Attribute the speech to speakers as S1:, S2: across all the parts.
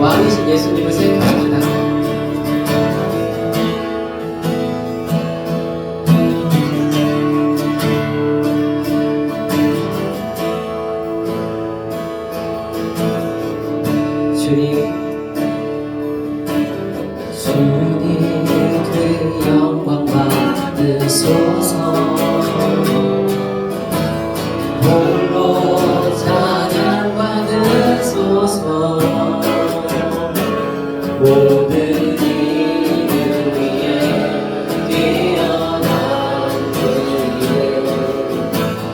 S1: 왕이신 예수님을 생각합니다. 주님 그 영광 받으소서. 홀로 찬양 받으소서. 모든 이름 위에 뛰어난 그의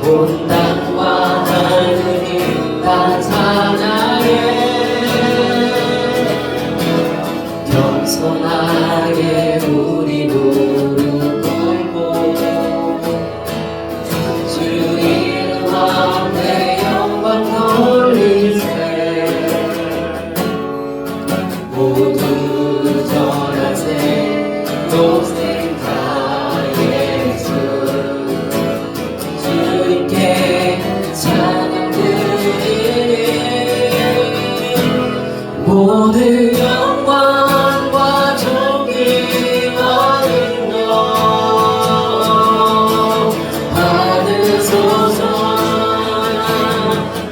S1: 온 땅과 하늘이 다 찬양해. 겸손하게 우리 무릎 꿇고 주 이름 앞에 영광 돌리세. 모두 전하세 동생 다 예수. 주님께 찬양 드리리. 모든 영광과 존귀와 능력 받으소서.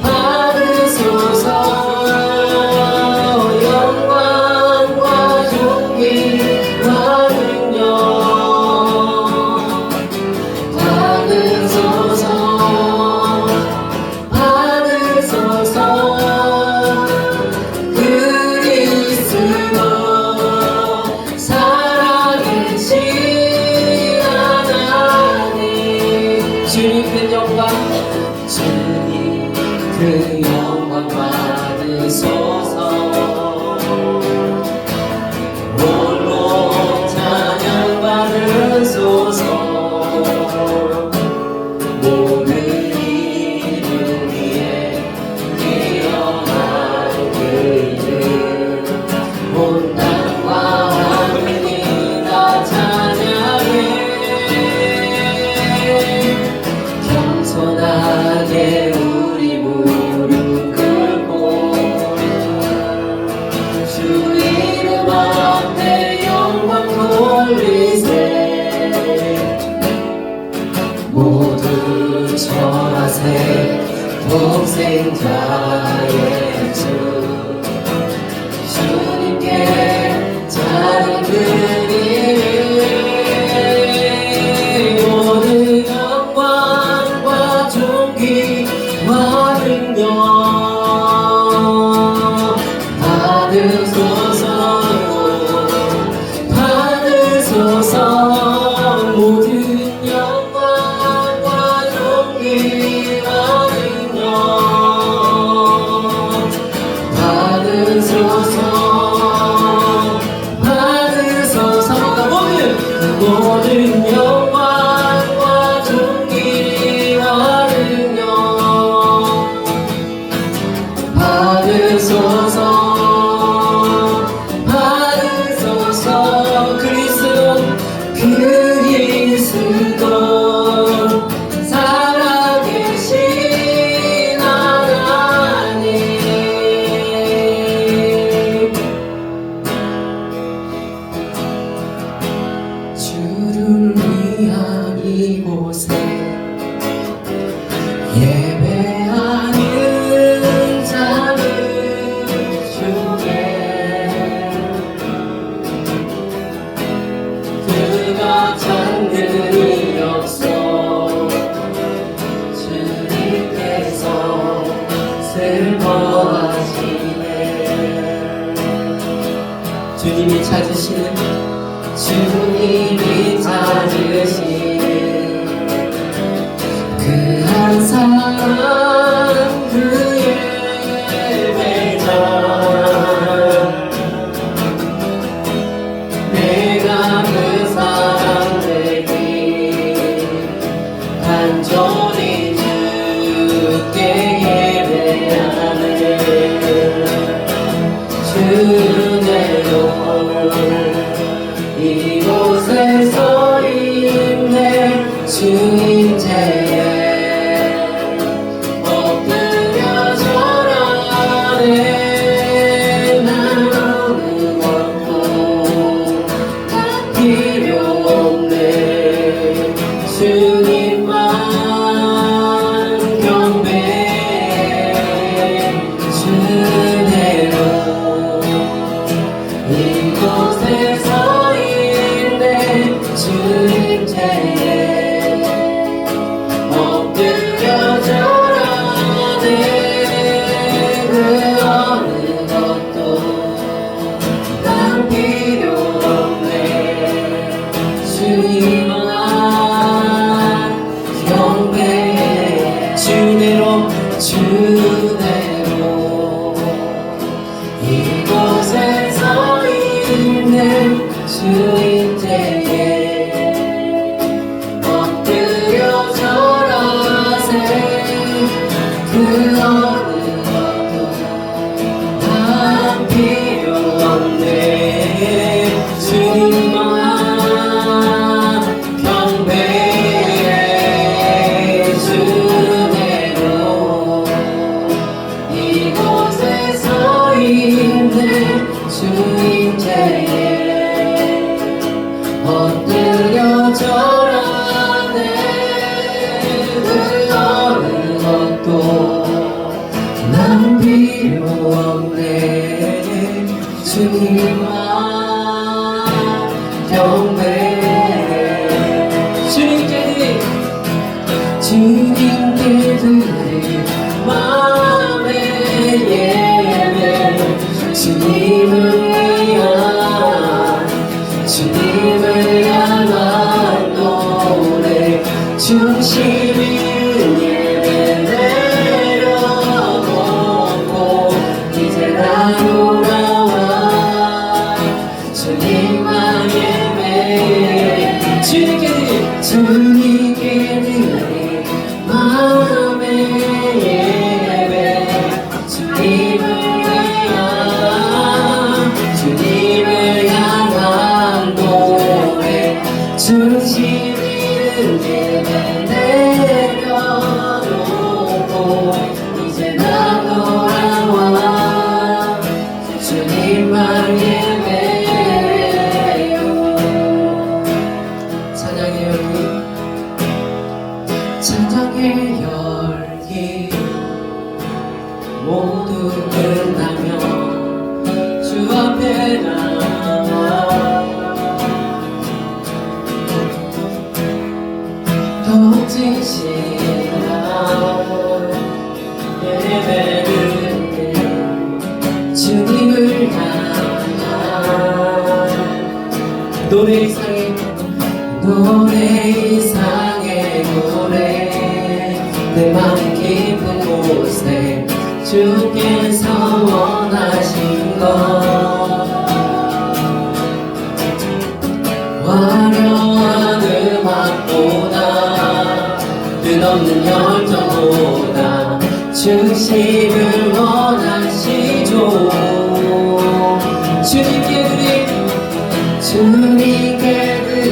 S1: 받으소서. 영광과 존귀와 능력 받으소서. 받으소서. 그리스도 살아계신 하나님. 주님 그 영광, 주님 그 영광 받으소서. 홀로 찬양 받으소서. 모든 이름 위에 뛰어난 그 이름. 온 땅과 하늘이 다 찬양해. 겸손하게 우리 무릎 꿇고 주 이름 앞에 영광 돌리세. 모두 절하세 독생자의 주. 주님께 찬양 드리리. 모든 영광과 존귀와 능력 받으소서. 받으소서. 모든 영광과 존귀와 능력 받으소서. 받으소서. 모든 영광과 존귀와 능력 받으소서. 받으소서. 그리스도 살아계신 하나님. 주를 위한 이곳에 예배하는 자들 중에 그가 찾는 이 없어. 주님께서 슬퍼하시네. 주님이 찾으시는 간절히 주께 예배하네. 주대로 이곳에 서 있네. 주인제에 엎드려 절하네. 나누는 것도 다 필요 없네. 주님만 경배해. 주대로 이곳에 서 있네. 주인제에 엎드려 절하네. 그 어느 것도 난 필요 없네. 주님만 경배해. 주대로 주대로 이곳에 서 있는 주인제에 엎드려 절하세. 그 어느 것도 난 필요 없네. 주님만 경배해. 주대로 이곳에 서 있네. 주인제에 엎드려 절하네. 그 어느 것도 난 필요 없네. 주님만 경배해. 주님께 드릴 마음의 예배. 주님을 위한 주님을 향한 노래. 중심 있는 예배 내려놓고 이제 나 돌아와. 주님만 예배. 주님께 드릴 마음의 예배. 주님을 위한 주님을 향한 노래. 중심 있는 예배 내려놓고 이제 나 돌아와. 주님만 예배해요. 찬양의 열기 찬양의 열기 모두 끝나면 주 앞에 나와 덕진 시간 예배를 주님을 향한 노래 이상의 노래. 내 마음 깊은 곳에 주께서 원하신 것. 화려한 음악보다 끝없는 열정보다 중심을 원하시죠. 주님께 드릴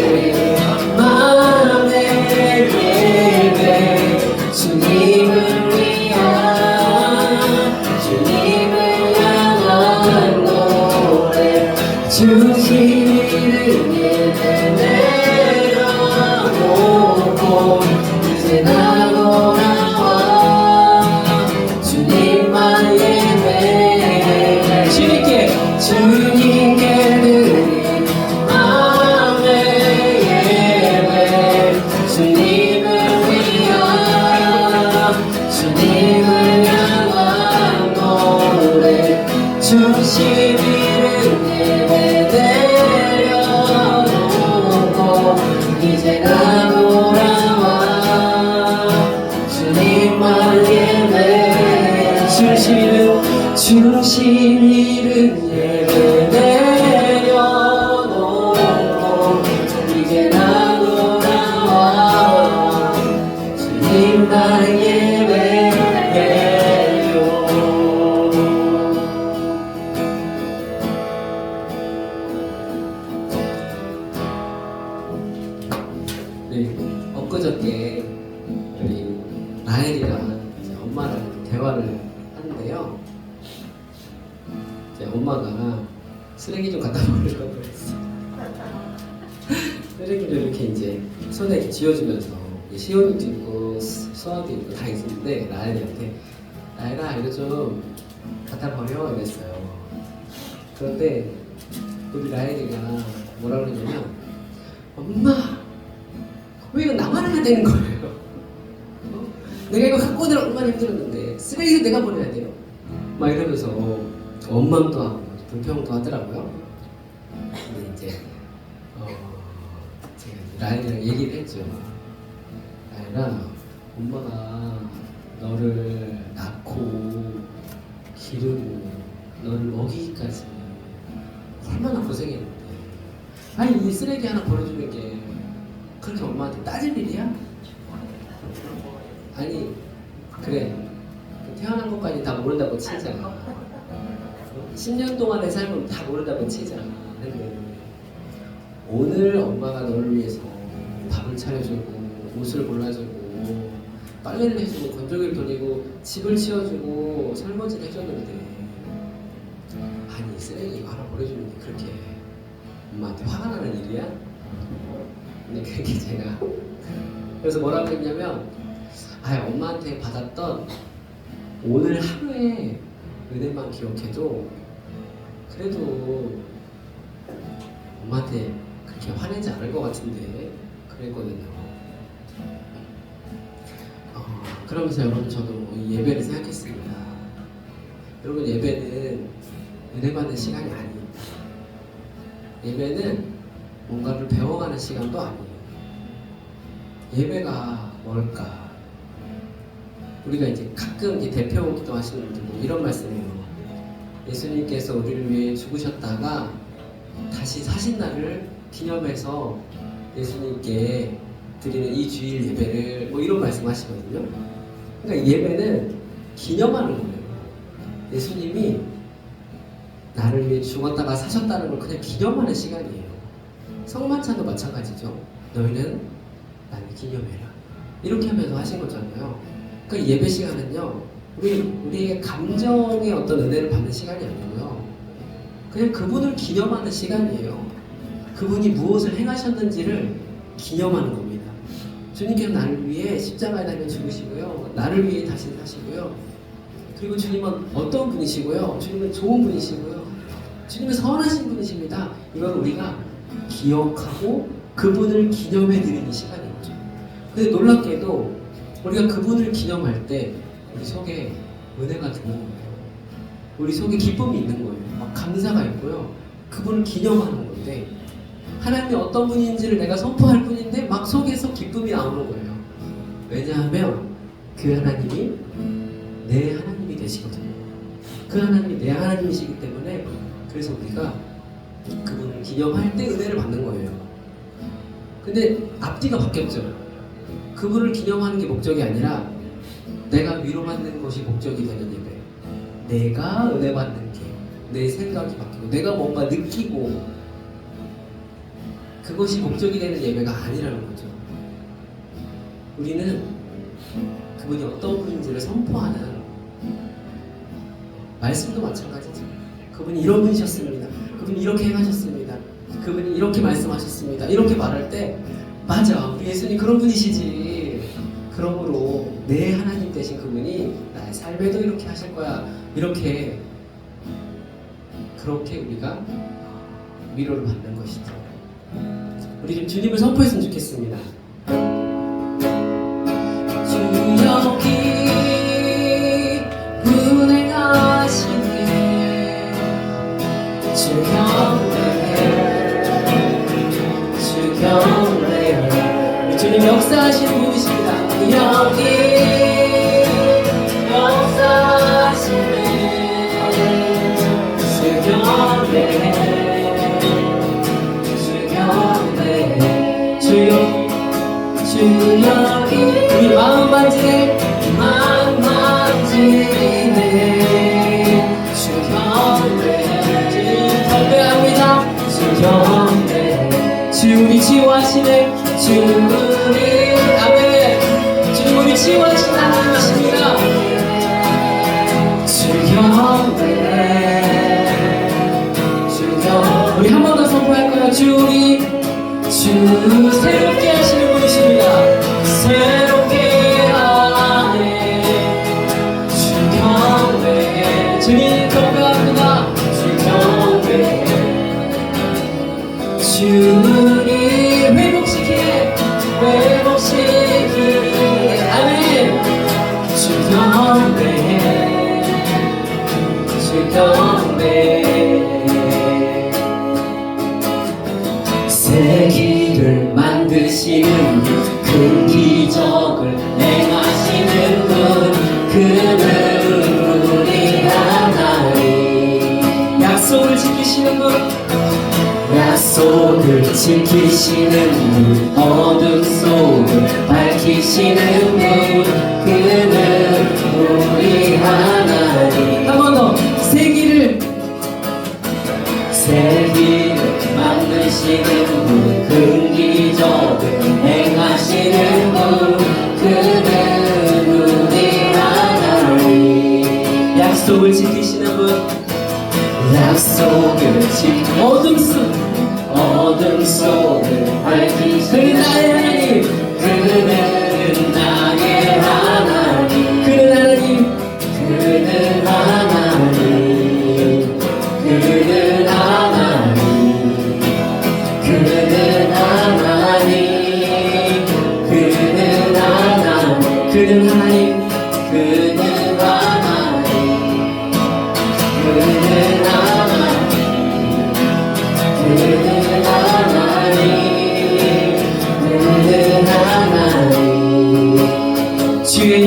S1: 마음의 예배. 주님을 위한 주님을 향한 노래. 중심 있는 예배 내려놓고 이제 나 돌아와. 주님만 예배. 주님께 드릴 마음의 예배. 주님을 위한 주님을 향한 노래. 중심 있는 예배 내려놓고 이제 나 돌아와. 주님만 예배. 중심 있는 예배 내려놓고 이제 나 돌아와. 나만 예배해요. 네, 엊그저께 우리 라헬이랑 이제 엄마랑 대화를 하는데요. 이제 엄마가 쓰레기 좀 갖다 버리려고 했어. 쓰레기를 이렇게 이제 손에 이렇게 쥐어주면서 시온이도 있고 수아도 있고 다 있었는데 라헬이한테 라헬아 이거 좀 갖다 버려 이랬어요. 그런데 우리 라헬이가 뭐라 그러냐면 엄마 왜 이거 나만 해야 되는 거예요? 내가 이거 갖고 오느라 얼마나 힘들었는데 쓰레기도 내가 버려야 돼요? 막 이러면서 원망도 하고 불평도 하더라고요. 근데 이제 제가 라헬이랑 얘기를 했죠. 라헬아, 엄마가 너를 낳고 기르고 너를 먹이기까지 얼마나 고생했는데 아니 이 쓰레기 하나 버려주는 게 그렇게 엄마한테 따질 일이야? 아니 그래 태어난 것까지 다 모른다고 치자. 10년 동안의 삶은 다 모른다고 치자. 근데 오늘 엄마가 너를 위해서 밥을 차려주고 옷을 골라주고 빨래를 해주고 건조기를 돌리고 집을 치워주고 설거지를 해줬는데 아니 쓰레기 이거 하나 버려주는 게 그렇게 엄마한테 화가 나는 일이야? 근데 그렇게 제가 그래서 뭐라고 했냐면 엄마한테 받았던 오늘 하루의 은혜만 기억해도 그래도 엄마한테 그렇게 화내지 않을 것 같은데 그랬거든요. 그러면서 여러분 저도 이 예배를 생각했습니다. 여러분 예배는 은혜 받는 시간이 아닙니다. 예배는 뭔가를 배워가는 시간도 아니에요. 예배가 뭘까? 우리가 이제 가끔 대표 기도하시는 분들 뭐 이런 말씀이에요. 예수님께서 우리를 위해 죽으셨다가 다시 사신 날을 기념해서 예수님께 드리는 이 주일 예배를 뭐 이런 말씀하시거든요. 그러니까 예배는 기념하는 거예요. 예수님이 나를 위해 죽었다가 사셨다는 걸 그냥 기념하는 시간이에요. 성만찬도 마찬가지죠. 너희는 나를 기념해라. 이렇게 하면서 하신 거잖아요. 그러니까 예배 시간은요, 우리의 감정의 어떤 은혜를 받는 시간이 아니고요, 그냥 그분을 기념하는 시간이에요. 그분이 무엇을 행하셨는지를 기념하는 겁니다. 주님께서 나를 위해 십자가에 달려 죽으시고요, 나를 위해 다시 사시고요, 그리고 주님은 어떤 분이시고요, 주님은 좋은 분이시고요, 주님은 선하신 분이십니다. 이걸 우리가 기억하고 그분을 기념해 드리는 시간인 거죠. 근데 놀랍게도 우리가 그분을 기념할 때 우리 속에 은혜가 드는 거예요. 우리 속에 기쁨이 있는 거예요. 막 감사가 있고요. 그분을 기념하는 건데 하나님이 어떤 분인지를 내가 선포할 뿐인데 막 속에서 기쁨이 나오는 거예요. 왜냐하면 그 하나님이 내 하나님이 되시거든요. 그 하나님이 내 하나님이시기 때문에 그래서 우리가 그분을 기념할 때 은혜를 받는 거예요. 근데 앞뒤가 바뀌었죠. 그분을 기념하는 게 목적이 아니라 내가 위로받는 것이 목적이 되는 예배. 내가 은혜 받는 게 내 생각이 바뀌고 내가 뭔가 느끼고 그것이 목적이 되는 예배가 아니라는 거죠. 우리는 그분이 어떤 분인지를 선포하는 말씀도 마찬가지죠. 그분이 이런 분이셨습니다. 그분이 이렇게 행하셨습니다. 그분이 이렇게 말씀하셨습니다. 이렇게 말할 때 맞아, 우리 예수님 그런 분이시지. 그러므로 내 하나님 되신 그분이 나의 삶에도 이렇게 하실 거야. 이렇게 그렇게 우리가 위로를 받는 것이죠. 우리 좀 주님을 선포했으면 좋겠습니다. 주 여기 운행하시네. 주 경배 주님 역사하시는 분이십니다. 여기 역사하시네. 주경배 주여 여기 우리 마음 만지네 주 경배 경배합니다 주 경배 주 우리 치유하시네 주 우리 아멘 주 우리 치유하시는 하나님이십니다 주 경배 우리 한 번 더 선포할까요? 주 우리 주 새롭게 하시는 분이십니다 새롭게 하네 주 경배 주님 경배합니다 주 경배 주 우리 회복시키네 아멘 주 경배 주 경배 새 길을 만드시는 큰 기적을 행하시는 분 그는 우리 하나님 약속을 지키시는 분 약속을 지키시는 분 어둠 속을 밝히시는 분 그는 우리 하나님 한 번 더 새 길을 만드시는 분 큰 기적을 행하시는 분 그는 우리 하나님 약속을 지키시는 분 약속을 지키는 어둠 속을 밝히시는 나의 하나님 그는 나의 하나님 그는 하나님 그는 하나님 그는 하나님 그는 하나님 그는 하나님 그는 하나님 그는 하나님 그는 하나님 그는 하나님 그는 하나님 주의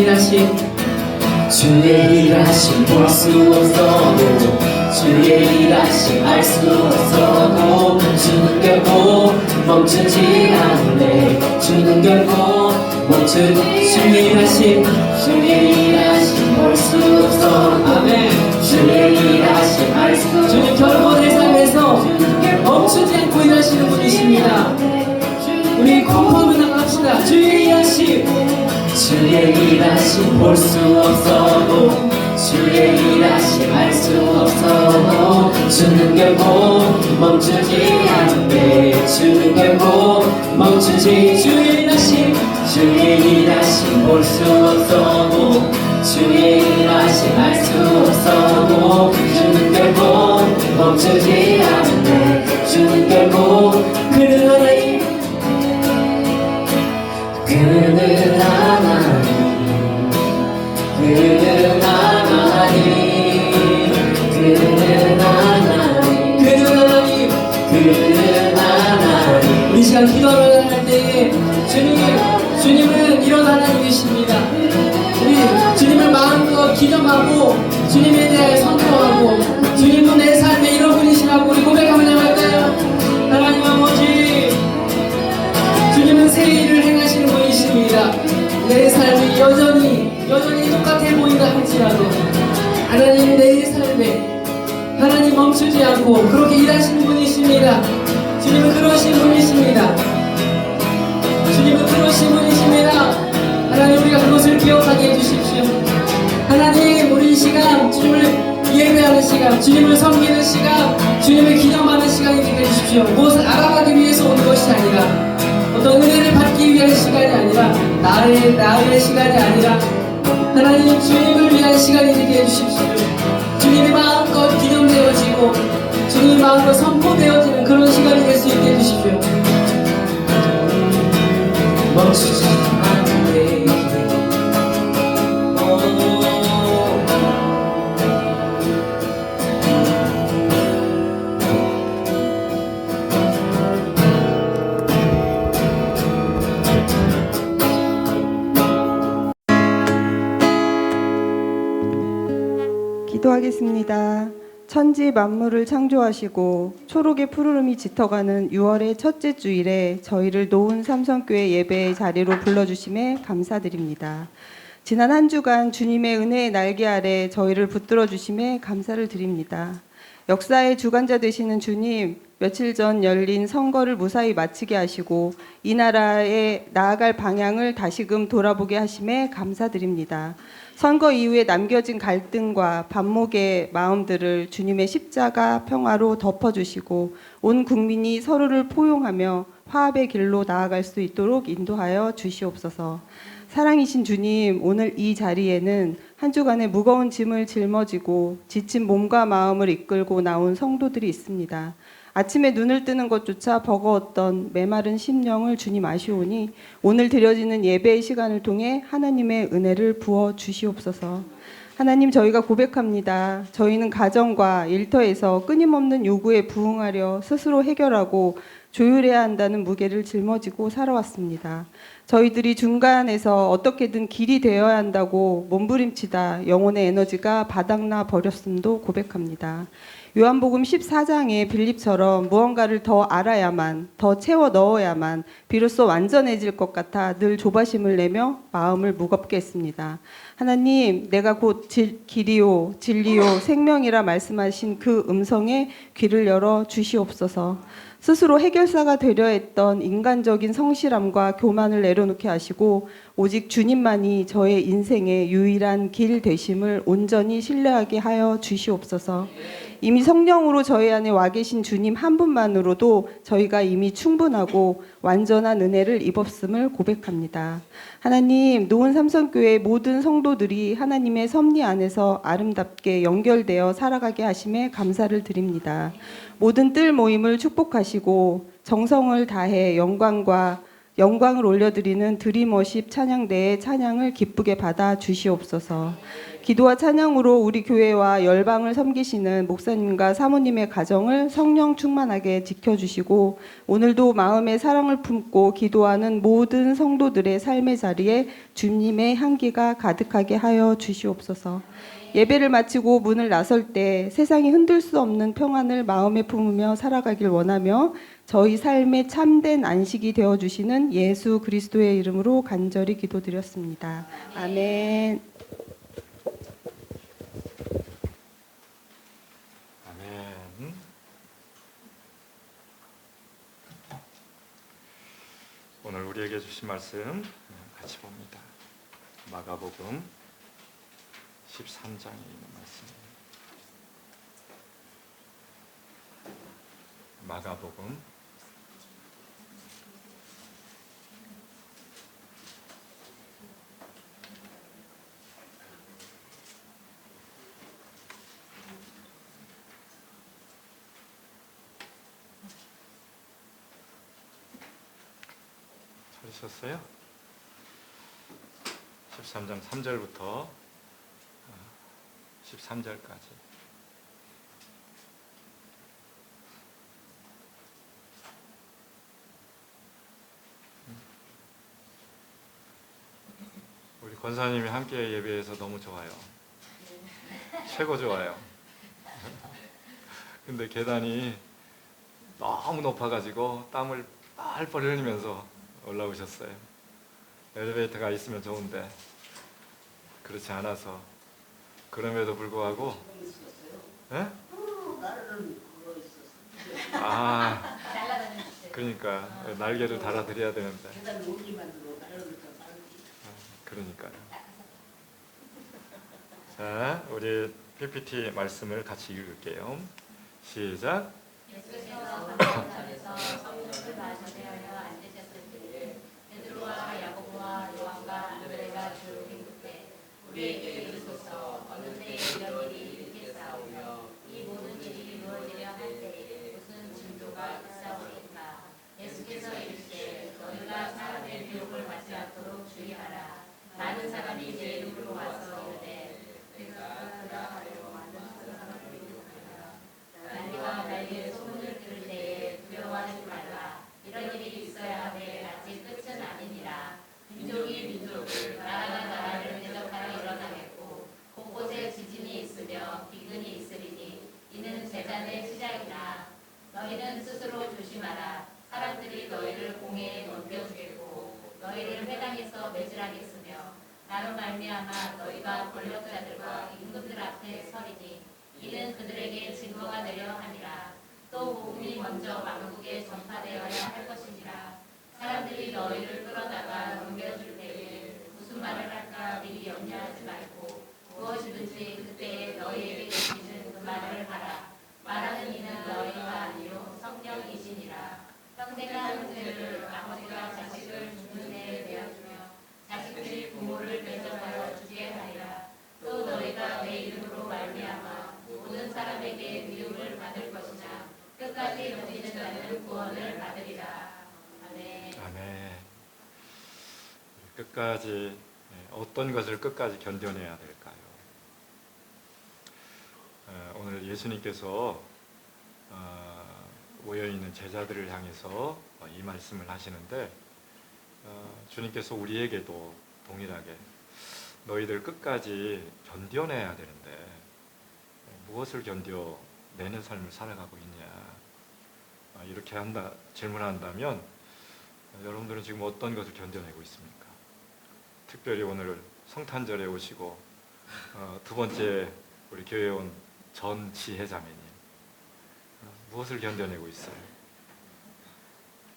S1: 일하심 볼 수 없어도 주의 일하심 알 수 없어도 주는 결코 멈추지 않네 주는 결코 멈추지 주의 일하심 볼 수 없어 아멘 주의 일하심 알 수 주님 결코 내 삶에서 멈추지 않고 일하시는 분이십니다 우리 공포하며 나갑시다 주의 일하심 볼 수 없어도 주의 일하심 알 수 없어도 주는 결코 멈추지 않네 주는 결코 멈추지 주의 일하심 볼 수 없어도 주의 일하심 알 수 없어도 주는 결코 멈추지 않네 주는 결코 그는 하나님 그는 하나님 그는 하나님 그는 하나님 그는 하나님 그는 하나님 우리 시간 기도하며 할 때에 주님은 이런 하나님이십니다 우리 주님을 마음껏 기념하고 주님에 대해 선포하고 주님은 내 삶에 이런 분이시라고 우리 고백하며 나갈까요? 하나님 아버지 주님은 새 일을 행하시는 분이십니다 내 삶이 여전히 똑같아 보인다 할지라도 하나님 내 삶에 하나님 멈추지 않고 그렇게 일하시는 분이십니다 주님은 그러신 분이십니다 주님은 그러신 분이십니다 하나님 우리가 그것을 기억하게 해주십시오 하나님 우리 이 시간 주님을 예배하는 시간 주님을 섬기는 시간 주님을 기념하는 시간이 되게 해주십시오 무엇을 알아가기 위해서 온 것이 아니라 어떤 은혜를 받기 위한 시간이 아니라 나의 시간이 아니라 하나님 주님을 위한 시간이 되게 해주십시오 주님의 마음껏 기념되어지고 주님의 마음껏 선포되어지는 그런 시간이 될 수 있게 해주십시오 멈추지 않네
S2: 기도하겠습니다. 천지 만물을 창조하시고 초록의 푸르름이 짙어가는 6월의 첫째 주일에 저희를 노은 삼성교회 예배의 자리로 불러주심에 감사드립니다. 지난 한 주간 주님의 은혜의 날개 아래 저희를 붙들어 주심에 감사를 드립니다. 역사의 주관자 되시는 주님, 며칠 전 열린 선거를 무사히 마치게 하시고 이 나라에 나아갈 방향을 다시금 돌아보게 하심에 감사드립니다. 선거 이후에 남겨진 갈등과 반목의 마음들을 주님의 십자가 평화로 덮어주시고 온 국민이 서로를 포용하며 화합의 길로 나아갈 수 있도록 인도하여 주시옵소서. 사랑이신 주님, 오늘 이 자리에는 한 주간의 무거운 짐을 짊어지고 지친 몸과 마음을 이끌고 나온 성도들이 있습니다. 아침에 눈을 뜨는 것조차 버거웠던 메마른 심령을 주님 아시오니 오늘 드려지는 예배의 시간을 통해 하나님의 은혜를 부어 주시옵소서. 하나님, 저희가 고백합니다. 저희는 가정과 일터에서 끊임없는 요구에 부응하려 스스로 해결하고 조율해야 한다는 무게를 짊어지고 살아왔습니다. 저희들이 중간에서 어떻게든 길이 되어야 한다고 몸부림치다 영혼의 에너지가 바닥나 버렸음도 고백합니다. 요한복음 14장의 빌립처럼 무언가를 더 알아야만, 더 채워 넣어야만 비로소 완전해질 것 같아 늘 조바심을 내며 마음을 무겁게 했습니다. 하나님, 내가 곧 길이요 진리요 생명이라 말씀하신 그 음성에 귀를 열어 주시옵소서. 스스로 해결사가 되려 했던 인간적인 성실함과 교만을 내려놓게 하시고 오직 주님만이 저의 인생의 유일한 길 되심을 온전히 신뢰하게 하여 주시옵소서. 이미 성령으로 저희 안에 와 계신 주님 한 분만으로도 저희가 이미 충분하고 완전한 은혜를 입었음을 고백합니다. 하나님, 노은 삼성교회 모든 성도들이 하나님의 섭리 안에서 아름답게 연결되어 살아가게 하심에 감사를 드립니다. 모든 뜰 모임을 축복하시고 정성을 다해 영광을 올려드리는 드림워십 찬양대의 찬양을 기쁘게 받아 주시옵소서. 기도와 찬양으로 우리 교회와 열방을 섬기시는 목사님과 사모님의 가정을 성령 충만하게 지켜주시고 오늘도 마음의 사랑을 품고 기도하는 모든 성도들의 삶의 자리에 주님의 향기가 가득하게 하여 주시옵소서. 예배를 마치고 문을 나설 때 세상이 흔들 수 없는 평안을 마음에 품으며 살아가길 원하며 저희 삶의 참된 안식이 되어주시는 예수 그리스도의 이름으로 간절히 기도드렸습니다. 아멘.
S3: 아멘. 오늘 우리에게 주신 말씀 같이 봅니다. 마가복음 13장에 있는 말씀입니다. 마가복음 13장 3절부터 13절까지. 우리 권사님이 함께 예배해서 너무 좋아요. 최고 좋아요. 근데 계단이 너무 높아가지고 땀을 뻘뻘 흘리면서 올라오셨어요. 엘리베이터가 있으면 좋은데 그렇지 않아서. 그럼에도 불구하고 예? 아, 그러니까 날개를 달아드려야 되는데. 그러니까요. 자, 우리 PPT 말씀을 같이 읽을게요. 시작.
S4: 예수께서 감람산에서 성령을 받으시려 앉으셨을 때에 베드로와 야고보와 요한과 안드레가 주를 힘입되 우리에게 이르소서 어느 때에 이런 일이 일으켰사오며 이 모든 일이 이루어지려 할 때에 무슨 징조가 있사오리까. 예수께서 이르시되 너희가 사람의 미혹을 받지 않도록 주의하라. 많은 사람이 내 이름으로 와서 이르되 내가 그라 하려 만든 사람을 미혹하라. 난리와 난리의 소문을 들을 때에 두려워하지 말라. 이런 일이 있어야 하되 아직 끝은 아니니라. 민족이 민족을 나라가 나라를 대적하여 일어나겠고 곳곳에 지진이 있으며 기근이 있으리니 이는 붙여 매질하겠으며 나로 말미암아 너희가 권력자들과 임금들 앞에 서리니 이는 그들에게 증거가 되려 함이라. 또 복음이 먼저 왕국에 전파되어야 할 것이니라. 사람들이 너희를 끌어다가 넘겨줄 때에 무슨 말을 할까 미리 염려하지 말고 무엇이든지 그때에 너희에게 주시는 그 말을 하라. 말하는 이는 너희가 아니요 성령이시니라. 형제가 형제를 아버지가 자식을 죽는 데에 내어주며 자식들이 부모를 대접하여 주게 하리라. 또 너희가 내 이름으로 말미암아 모든 사람에게 미움을 받을 것이나 끝까지 넘기는 자는 구원을 받으리라. 아멘.
S3: 아멘. 끝까지 어떤 것을 끝까지 견뎌내야 될까요? 오늘 예수님께서 모여있는 제자들을 향해서 이 말씀을 하시는데 주님께서 우리에게도 동일하게 너희들 끝까지 견뎌내야 되는데 무엇을 견뎌내는 삶을 살아가고 있냐, 이렇게 질문한다면 여러분들은 지금 어떤 것을 견뎌내고 있습니까? 특별히 오늘 성탄절에 오시고 두 번째 우리 교회에 온 전지혜자매님, 무엇을 견뎌내고 있어요?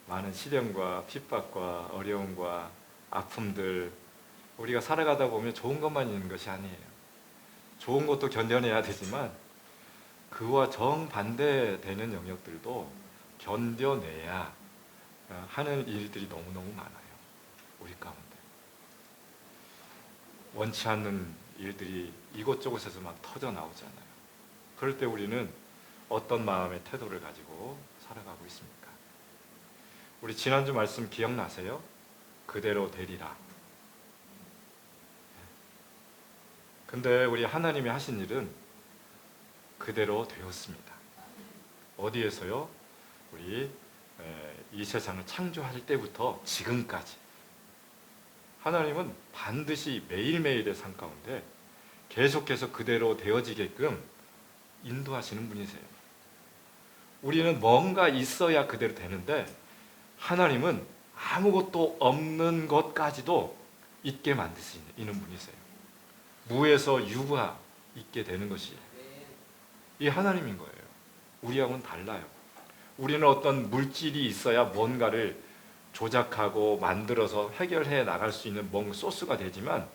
S3: 많은 시련과 핍박과 어려움과 아픔들, 우리가 살아가다 보면 좋은 것만 있는 것이 아니에요. 좋은 것도 견뎌내야 되지만 그와 정반대되는 영역들도 견뎌내야 하는 일들이 너무너무 많아요. 우리 가운데 원치 않는 일들이 이곳저곳에서 막 터져 나오잖아요. 그럴 때 우리는 어떤 마음의 태도를 가지고 살아가고 있습니까? 우리 지난주 말씀 기억나세요? 그대로 되리라. 근데 우리 하나님이 하신 일은 그대로 되었습니다. 어디에서요? 우리 이 세상을 창조할 때부터 지금까지 하나님은 반드시 매일매일의 삶 가운데 계속해서 그대로 되어지게끔 인도하시는 분이세요. 우리는 뭔가 있어야 그대로 되는데 하나님은 아무것도 없는 것까지도 있게 만드시는 분이세요. 무에서 유가 있게 되는 것이 이 하나님인 거예요. 우리하고는 달라요. 우리는 어떤 물질이 있어야 뭔가를 조작하고 만들어서 해결해 나갈 수 있는 뭔 소스가 되지만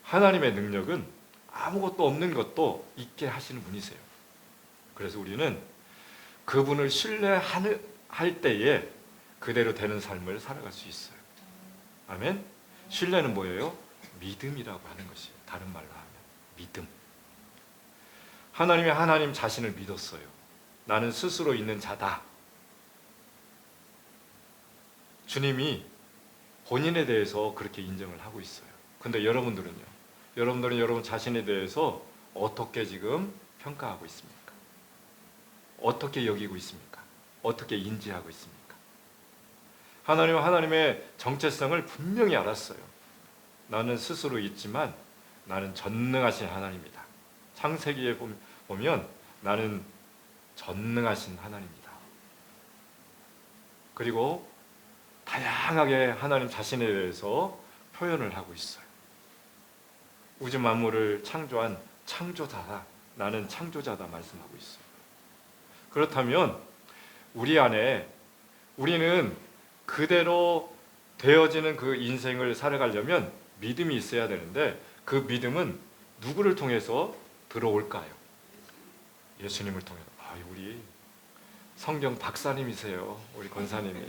S3: 하나님의 능력은 아무것도 없는 것도 있게 하시는 분이세요. 그래서 우리는 그분을 신뢰할 때에 그대로 되는 삶을 살아갈 수 있어요. 아멘? 신뢰는 뭐예요? 믿음이라고 하는 것이에요. 다른 말로 하면 믿음. 하나님이 하나님 자신을 믿었어요. 나는 스스로 있는 자다. 주님이 본인에 대해서 그렇게 인정을 하고 있어요. 근데 여러분들은요? 여러분들은 여러분 자신에 대해서 어떻게 지금 평가하고 있습니까? 어떻게 여기고 있습니까? 어떻게 인지하고 있습니까? 하나님은 하나님의 정체성을 분명히 알았어요. 나는 스스로 있지만 나는 전능하신 하나님이다. 창세기에 보면 나는 전능하신 하나님이다. 그리고 다양하게 하나님 자신에 대해서 표현을 하고 있어요. 우주 만물을 창조한 창조자다. 나는 창조자다 말씀하고 있어요. 그렇다면 우리 안에 우리는 그대로 되어지는 그 인생을 살아가려면 믿음이 있어야 되는데 그 믿음은 누구를 통해서 들어올까요? 예수님을 통해서. 우리 성경 박사님이세요. 우리 권사님이.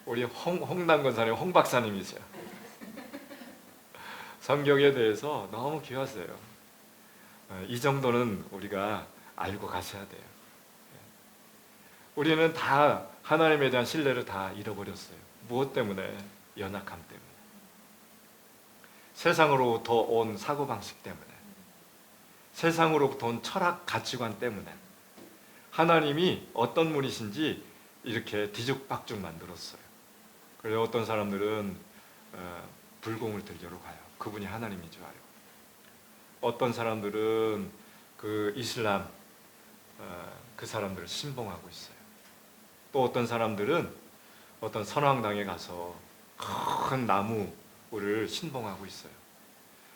S3: 우리 홍남 권사님, 홍 박사님이세요. 성경에 대해서 너무 귀하세요. 이 정도는 우리가 알고 가셔야 돼요. 우리는 다 하나님에 대한 신뢰를 다 잃어버렸어요. 무엇 때문에? 연약함 때문에. 세상으로부터 온 사고방식 때문에. 세상으로부터 온 철학 가치관 때문에. 하나님이 어떤 분이신지 이렇게 뒤죽박죽 만들었어요. 그래서 어떤 사람들은 불공을 들려러 가요. 그분이 하나님인 줄 알고. 어떤 사람들은 그 이슬람 그 사람들을 신봉하고 있어요. 또 어떤 사람들은 어떤 선왕당에 가서 큰 나무 우리를 신봉하고 있어요.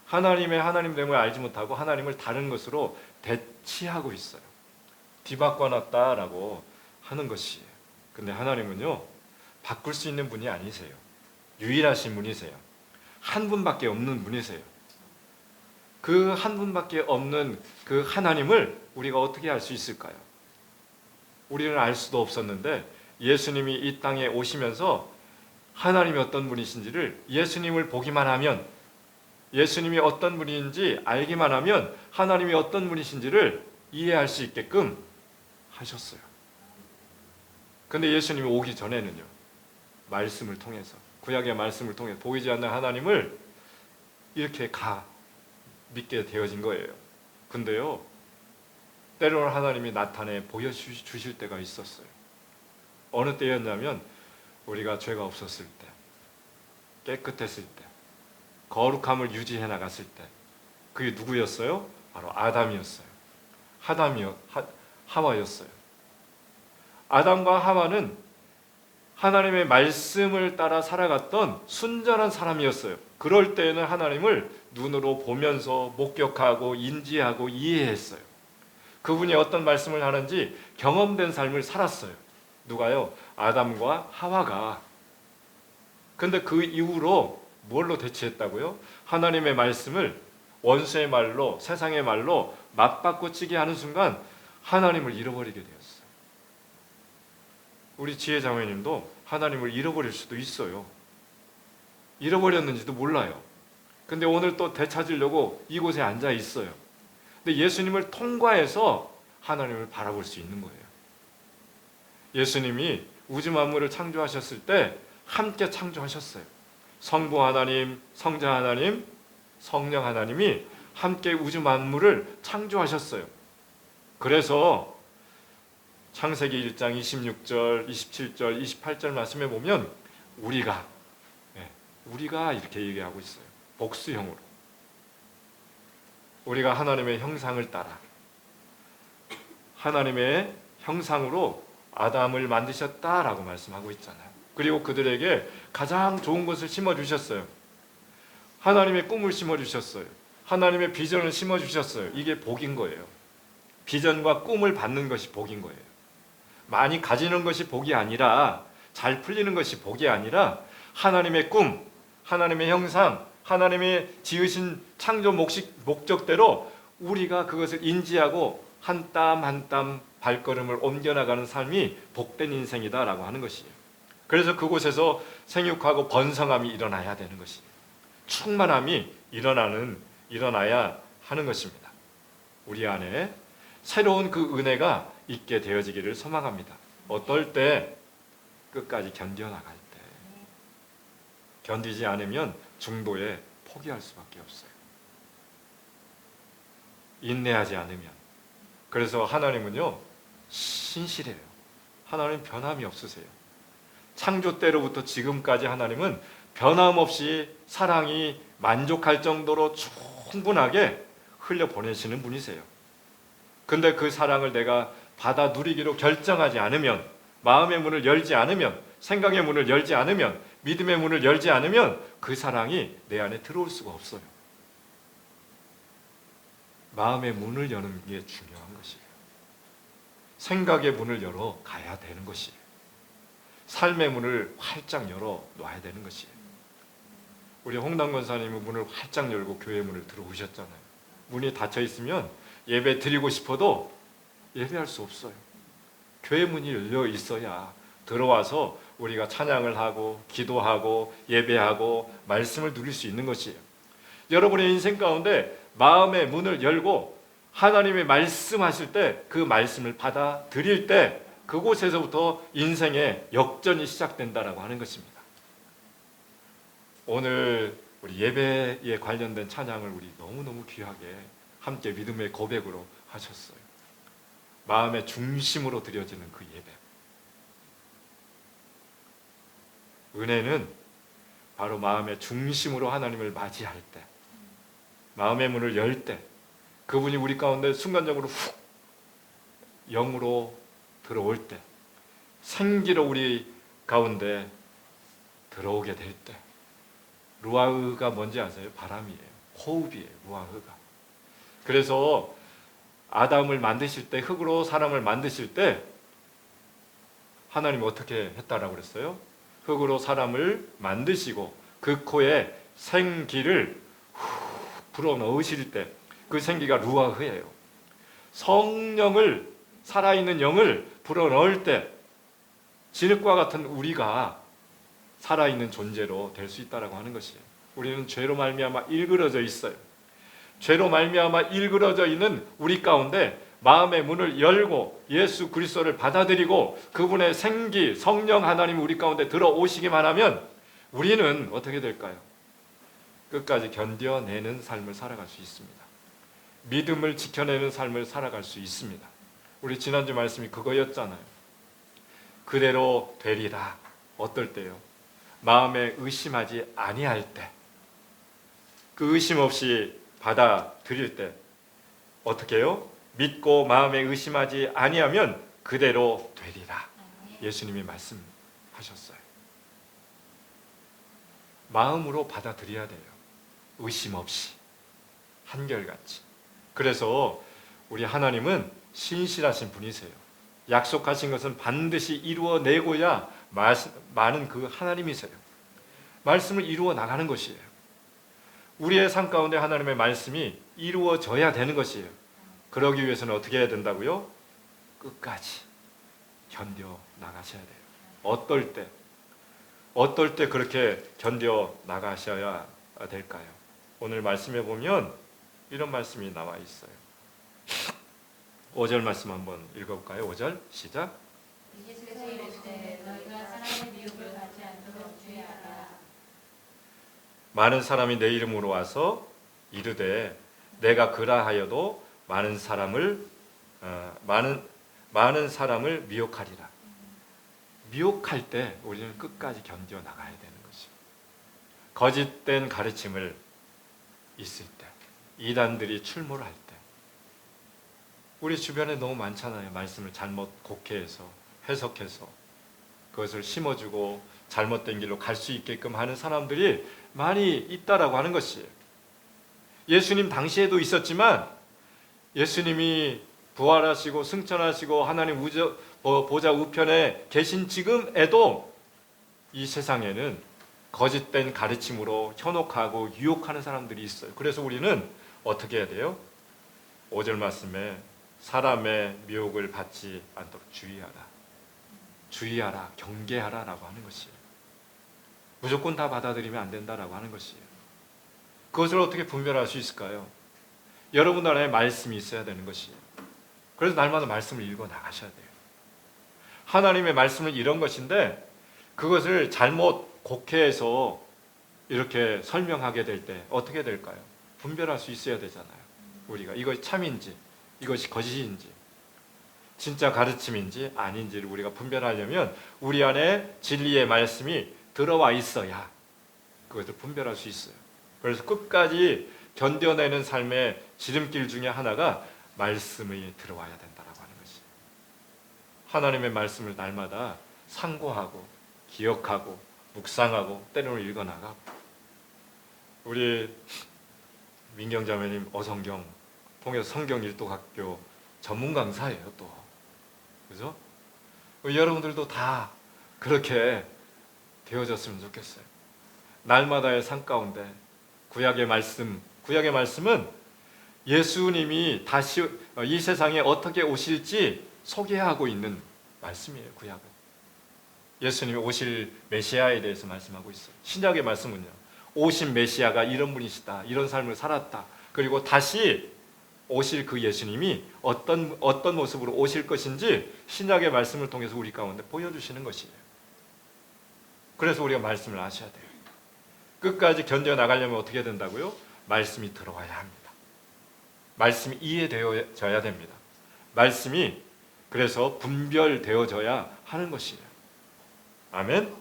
S3: 하나님의 하나님됨을 알지 못하고 하나님을 다른 것으로 대치하고 있어요. 뒤바꿔놨다라고 하는 것이에요. 근데 하나님은요, 바꿀 수 있는 분이 아니세요. 유일하신 분이세요. 한 분밖에 없는 분이세요. 그 한 분밖에 없는 그 하나님을 우리가 어떻게 알 수 있을까요? 우리는 알 수도 없었는데 예수님이 이 땅에 오시면서 하나님이 어떤 분이신지를 예수님을 보기만 하면, 예수님이 어떤 분인지 알기만 하면 하나님이 어떤 분이신지를 이해할 수 있게끔 하셨어요. 근데 예수님이 오기 전에는요, 말씀을 통해서, 구약의 말씀을 통해 보이지 않는 하나님을 이렇게 믿게 되어진 거예요. 근데요, 때로는 하나님이 나타내 보여주실 때가 있었어요. 어느 때였냐면 우리가 죄가 없었을 때, 깨끗했을 때, 거룩함을 유지해 나갔을 때. 그게 누구였어요? 바로 아담이었어요. 하와였어요. 아담과 하와는 하나님의 말씀을 따라 살아갔던 순전한 사람이었어요. 그럴 때에는 하나님을 눈으로 보면서 목격하고 인지하고 이해했어요. 그분이 어떤 말씀을 하는지 경험된 삶을 살았어요. 누가요? 아담과 하와가. 근데 그 이후로 뭘로 대체했다고요? 하나님의 말씀을 원수의 말로, 세상의 말로 맞바꾸치게 하는 순간 하나님을 잃어버리게 되었어요. 우리 지혜자매님도 하나님을 잃어버릴 수도 있어요. 잃어버렸는지도 몰라요. 근데 오늘 또 되찾으려고 이곳에 앉아 있어요. 근데 예수님을 통과해서 하나님을 바라볼 수 있는 거예요. 예수님이 우주 만물을 창조하셨을 때 함께 창조하셨어요. 성부 하나님, 성자 하나님, 성령 하나님이 함께 우주 만물을 창조하셨어요. 그래서 창세기 1장 26절, 27절, 28절 말씀에 보면 우리가 이렇게 얘기하고 있어요. 복수형으로. 우리가 하나님의 형상을 따라 하나님의 형상으로 아담을 만드셨다라고 말씀하고 있잖아요. 그리고 그들에게 가장 좋은 것을 심어주셨어요. 하나님의 꿈을 심어주셨어요. 하나님의 비전을 심어주셨어요. 이게 복인 거예요. 비전과 꿈을 받는 것이 복인 거예요. 많이 가지는 것이 복이 아니라, 잘 풀리는 것이 복이 아니라 하나님의 꿈, 하나님의 형상, 하나님의 지으신 창조 목적대로 우리가 그것을 인지하고 한 땀 한 땀 발걸음을 옮겨나가는 삶이 복된 인생이다라고 하는 것이에요. 그래서 그곳에서 생육하고 번성함이 일어나야 되는 것이에요. 충만함이 일어나야 하는 것입니다. 우리 안에 새로운 그 은혜가 있게 되어지기를 소망합니다. 어떨 때? 끝까지 견뎌나갈 때. 견디지 않으면 중도에 포기할 수밖에 없어요. 인내하지 않으면. 그래서 하나님은요, 신실해요. 하나님 변함이 없으세요. 창조 때로부터 지금까지 하나님은 변함없이 사랑이 만족할 정도로 충분하게 흘려보내시는 분이세요. 근데 그 사랑을 내가 받아 누리기로 결정하지 않으면, 마음의 문을 열지 않으면, 생각의 문을 열지 않으면, 믿음의 문을 열지 않으면 그 사랑이 내 안에 들어올 수가 없어요. 마음의 문을 여는 게 중요한 것이에요. 생각의 문을 열어 가야 되는 것이에요. 삶의 문을 활짝 열어 놔야 되는 것이에요. 우리 홍당 권사님은 문을 활짝 열고 교회 문을 들어오셨잖아요. 문이 닫혀 있으면 예배 드리고 싶어도 예배할 수 없어요. 교회 문이 열려 있어야 들어와서 우리가 찬양을 하고 기도하고 예배하고 말씀을 누릴 수 있는 것이에요. 여러분의 인생 가운데 마음의 문을 열고 하나님의 말씀하실 때 그 말씀을 받아들일 때 그곳에서부터 인생의 역전이 시작된다라고 하는 것입니다. 오늘 우리 예배에 관련된 찬양을 우리 너무너무 귀하게 함께 믿음의 고백으로 하셨어요. 마음의 중심으로 드려지는 그 예배. 은혜는 바로 마음의 중심으로 하나님을 맞이할 때, 마음의 문을 열 때, 그분이 우리 가운데 순간적으로 훅 영으로 들어올 때, 생기로 우리 가운데 들어오게 될 때, 루아흐가 뭔지 아세요? 바람이에요. 호흡이에요. 루아흐가. 그래서 아담을 만드실 때, 흙으로 사람을 만드실 때 하나님이 어떻게 했다라고 그랬어요? 흙으로 사람을 만드시고 그 코에 생기를 불어넣으실 때 그 생기가 루아흐예요. 성령을, 살아있는 영을 불어넣을 때 진흙과 같은 우리가 살아있는 존재로 될 수 있다라고 하는 것이에요. 우리는 죄로 말미암아 일그러져 있어요. 죄로 말미암아 일그러져 있는 우리 가운데 마음의 문을 열고 예수 그리스도를 받아들이고 그분의 생기, 성령 하나님이 우리 가운데 들어오시기만 하면 우리는 어떻게 될까요? 끝까지 견뎌내는 삶을 살아갈 수 있습니다. 믿음을 지켜내는 삶을 살아갈 수 있습니다. 우리 지난주 말씀이 그거였잖아요. 그대로 되리라. 어떨 때요? 마음에 의심하지 아니할 때, 그 의심 없이 받아들일 때 어떻게 해요? 믿고 마음에 의심하지 아니하면 그대로 되리라. 예수님이 말씀하셨어요. 마음으로 받아들여야 돼요. 의심 없이, 한결같이. 그래서 우리 하나님은 신실하신 분이세요. 약속하신 것은 반드시 이루어내고야 많은 그 하나님이세요. 말씀을 이루어 나가는 것이에요. 우리의 삶 가운데 하나님의 말씀이 이루어져야 되는 것이에요. 그러기 위해서는 어떻게 해야 된다고요? 끝까지 견뎌 나가셔야 돼요. 어떨 때 그렇게 견뎌 나가셔야 될까요? 오늘 말씀에 보면 이런 말씀이 나와 있어요. 5절 말씀 한번 읽어볼까요? 5절 시작.
S4: 예수께서 이르시되 너희가 사람의 미혹을 받지 않도록 주의하라.
S3: 많은 사람이 내 이름으로 와서 이르되 내가 그라하여도 많은 사람을 미혹하리라. 미혹할 때 우리는 끝까지 견뎌 나가야 되는 것이에요. 거짓된 가르침을 있을 때, 이단들이 출몰할 때, 우리 주변에 너무 많잖아요. 말씀을 잘못 곡해해서 해석해서 그것을 심어주고 잘못된 길로 갈 수 있게끔 하는 사람들이 많이 있다라고 하는 것이에요. 예수님 당시에도 있었지만 예수님이 부활하시고 승천하시고 하나님 보좌 우편에 계신 지금에도 이 세상에는 거짓된 가르침으로 현혹하고 유혹하는 사람들이 있어요. 그래서 우리는 어떻게 해야 돼요? 5절 말씀에 사람의 미혹을 받지 않도록 주의하라, 경계하라라고 하는 것이에요. 무조건 다 받아들이면 안 된다라고 하는 것이에요. 그것을 어떻게 분별할 수 있을까요? 여러분 안에 말씀이 있어야 되는 것이에요. 그래서 날마다 말씀을 읽어 나가셔야 돼요. 하나님의 말씀은 이런 것인데 그것을 잘못 곡해해서 이렇게 설명하게 될 때 어떻게 될까요? 분별할 수 있어야 되잖아요. 우리가 이것이 참인지 이것이 거짓인지 진짜 가르침인지 아닌지를 우리가 분별하려면 우리 안에 진리의 말씀이 들어와 있어야 그것을 분별할 수 있어요. 그래서 끝까지 견뎌내는 삶의 지름길 중에 하나가 말씀이 들어와야 된다라고 하는 것이에요. 하나님의 말씀을 날마다 상고하고 기억하고 묵상하고 때로는 읽어나가고. 우리 민경자매님 어성경 통해서 성경 일독학교 전문 강사예요. 또 그죠? 여러분들도 다 그렇게 되어졌으면 좋겠어요. 날마다의 삶 가운데 구약의 말씀은 예수님이 다시 이 세상에 어떻게 오실지 소개하고 있는 말씀이에요. 구약은 예수님이 오실 메시아에 대해서 말씀하고 있어요. 신약의 말씀은요, 오신 메시아가 이런 분이시다, 이런 삶을 살았다, 그리고 다시 오실 그 예수님이 어떤 모습으로 오실 것인지 신약의 말씀을 통해서 우리 가운데 보여주시는 것이에요. 그래서 우리가 말씀을 아셔야 돼요. 끝까지 견뎌나가려면 어떻게 된다고요? 말씀이 들어와야 합니다. 말씀이 이해되어져야 됩니다. 말씀이 그래서 분별되어져야 하는 것이에요. 아멘.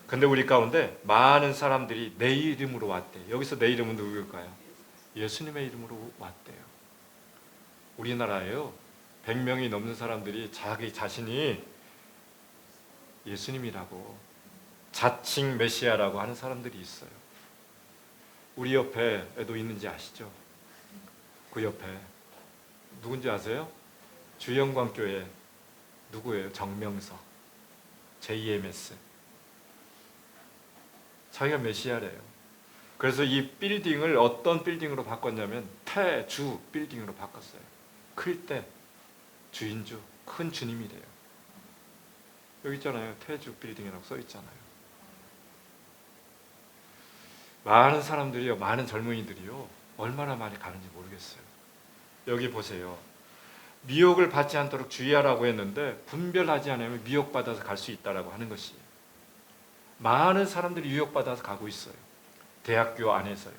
S3: 근데 우리 가운데 많은 사람들이 내 이름으로 왔대. 여기서 내 이름은 누구일까요? 예수님의 이름으로 왔대요. 우리나라에요 100명이 넘는 사람들이 자기 자신이 예수님이라고 자칭 메시아라고 하는 사람들이 있어요. 우리 옆에도 있는지 아시죠? 그 옆에 누군지 아세요? 주영광교회 누구예요? 정명석, JMS. 자기가 메시아래요. 그래서 이 빌딩을 어떤 빌딩으로 바꿨냐면 태주 빌딩으로 바꿨어요. 클 때 주인주, 큰 주님이래요. 여기 있잖아요. 태주 빌딩이라고 써 있잖아요. 많은 사람들이요, 많은 젊은이들이요, 얼마나 많이 가는지 모르겠어요. 여기 보세요. 미혹을 받지 않도록 주의하라고 했는데 분별하지 않으면 미혹받아서 갈 수 있다라고 하는 것이에요. 많은 사람들이 유혹받아서 가고 있어요. 대학교 안에서요.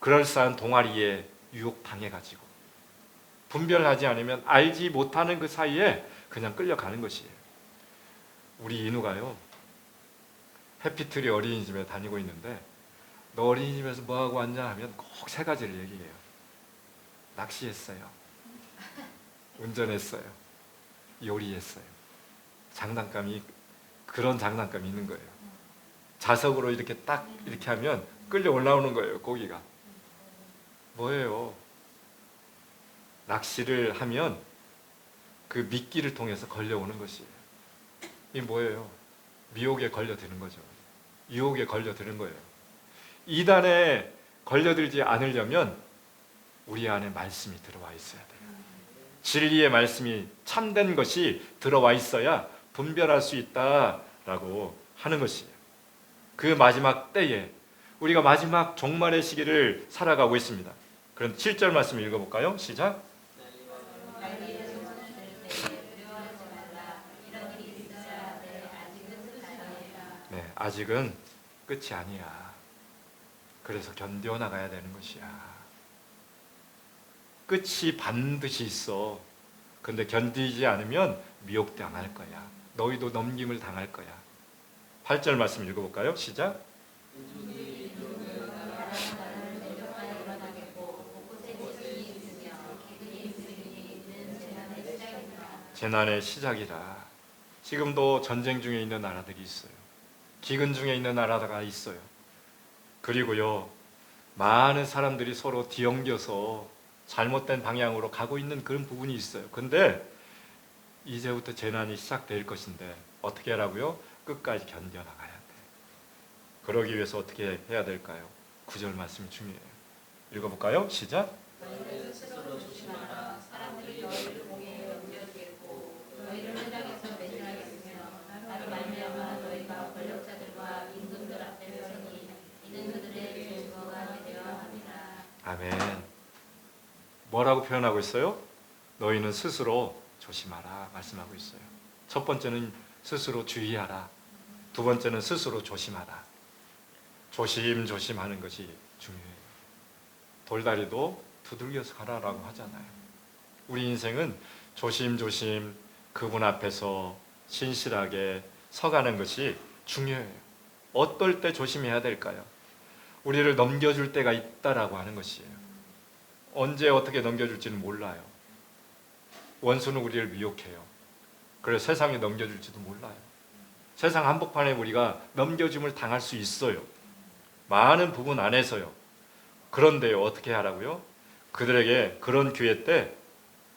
S3: 그럴싸한 동아리에 유혹당해가지고 분별하지 않으면 알지 못하는 그 사이에 그냥 끌려가는 것이에요. 우리 인우가요, 해피트리 어린이집에 다니고 있는데 너 어린이집에서 뭐하고 왔냐 하면 꼭 세 가지를 얘기해요. 낚시했어요. 운전했어요. 요리했어요. 장난감이, 그런 장난감이 있는 거예요. 자석으로 이렇게 딱 이렇게 하면 끌려 올라오는 거예요. 고기가. 뭐예요? 낚시를 하면 그 미끼를 통해서 걸려오는 것이에요. 이게 뭐예요? 미혹에 걸려드는 거죠. 유혹에 걸려드는 거예요. 이단에 걸려들지 않으려면 우리 안에 말씀이 들어와 있어야 돼요. 진리의 말씀이 참된 것이 들어와 있어야 분별할 수 있다라고 하는 것이에요. 그 마지막 때에 우리가 마지막 종말의 시기를 살아가고 있습니다. 그럼 7절 말씀 읽어볼까요? 시작. 네, 아직은 끝이 아니야. 그래서 견뎌나가야 되는 것이야. 끝이 반드시 있어. 근데 견디지 않으면 미혹당할 거야. 너희도 넘김을 당할 거야. 8절 말씀 읽어볼까요? 시작. 재난의 시작이라. 지금도 전쟁 중에 있는 나라들이 있어요. 기근 중에 있는 나라가 있어요. 그리고요, 많은 사람들이 서로 뒤엉겨서 잘못된 방향으로 가고 있는 그런 부분이 있어요. 근데 이제부터 재난이 시작될 것인데 어떻게 하라고요? 끝까지 견뎌나가야 돼. 그러기 위해서 어떻게 해야 될까요? 9절 말씀이 중요해요. 읽어볼까요? 시작.
S4: 너희를 스스로 조심하라. 사람들이 너희를 공에 옮겨주겠고 너희를 현장에서 매질하겠으며 나로 말미암아 너희가 권력자들과 임금들 앞에 서니 이는 그들의 증거가 되려 함이라.
S3: 아멘. 뭐라고 표현하고 있어요? 너희는 스스로 조심하라 말씀하고 있어요. 첫 번째는 스스로 주의하라. 두 번째는 스스로 조심하라. 조심조심하는 것이 중요해요. 돌다리도 두들겨서 가라라고 하잖아요. 우리 인생은 조심조심 그분 앞에서 신실하게 서가는 것이 중요해요. 어떨 때 조심해야 될까요? 우리를 넘겨줄 때가 있다라고 하는 것이에요. 언제 어떻게 넘겨줄지는 몰라요. 원수는 우리를 미혹해요. 그래서 세상에 넘겨줄지도 몰라요. 세상 한복판에 우리가 넘겨줌을 당할 수 있어요. 많은 부분 안에서요. 그런데요, 어떻게 하라고요? 그들에게 그런 기회 때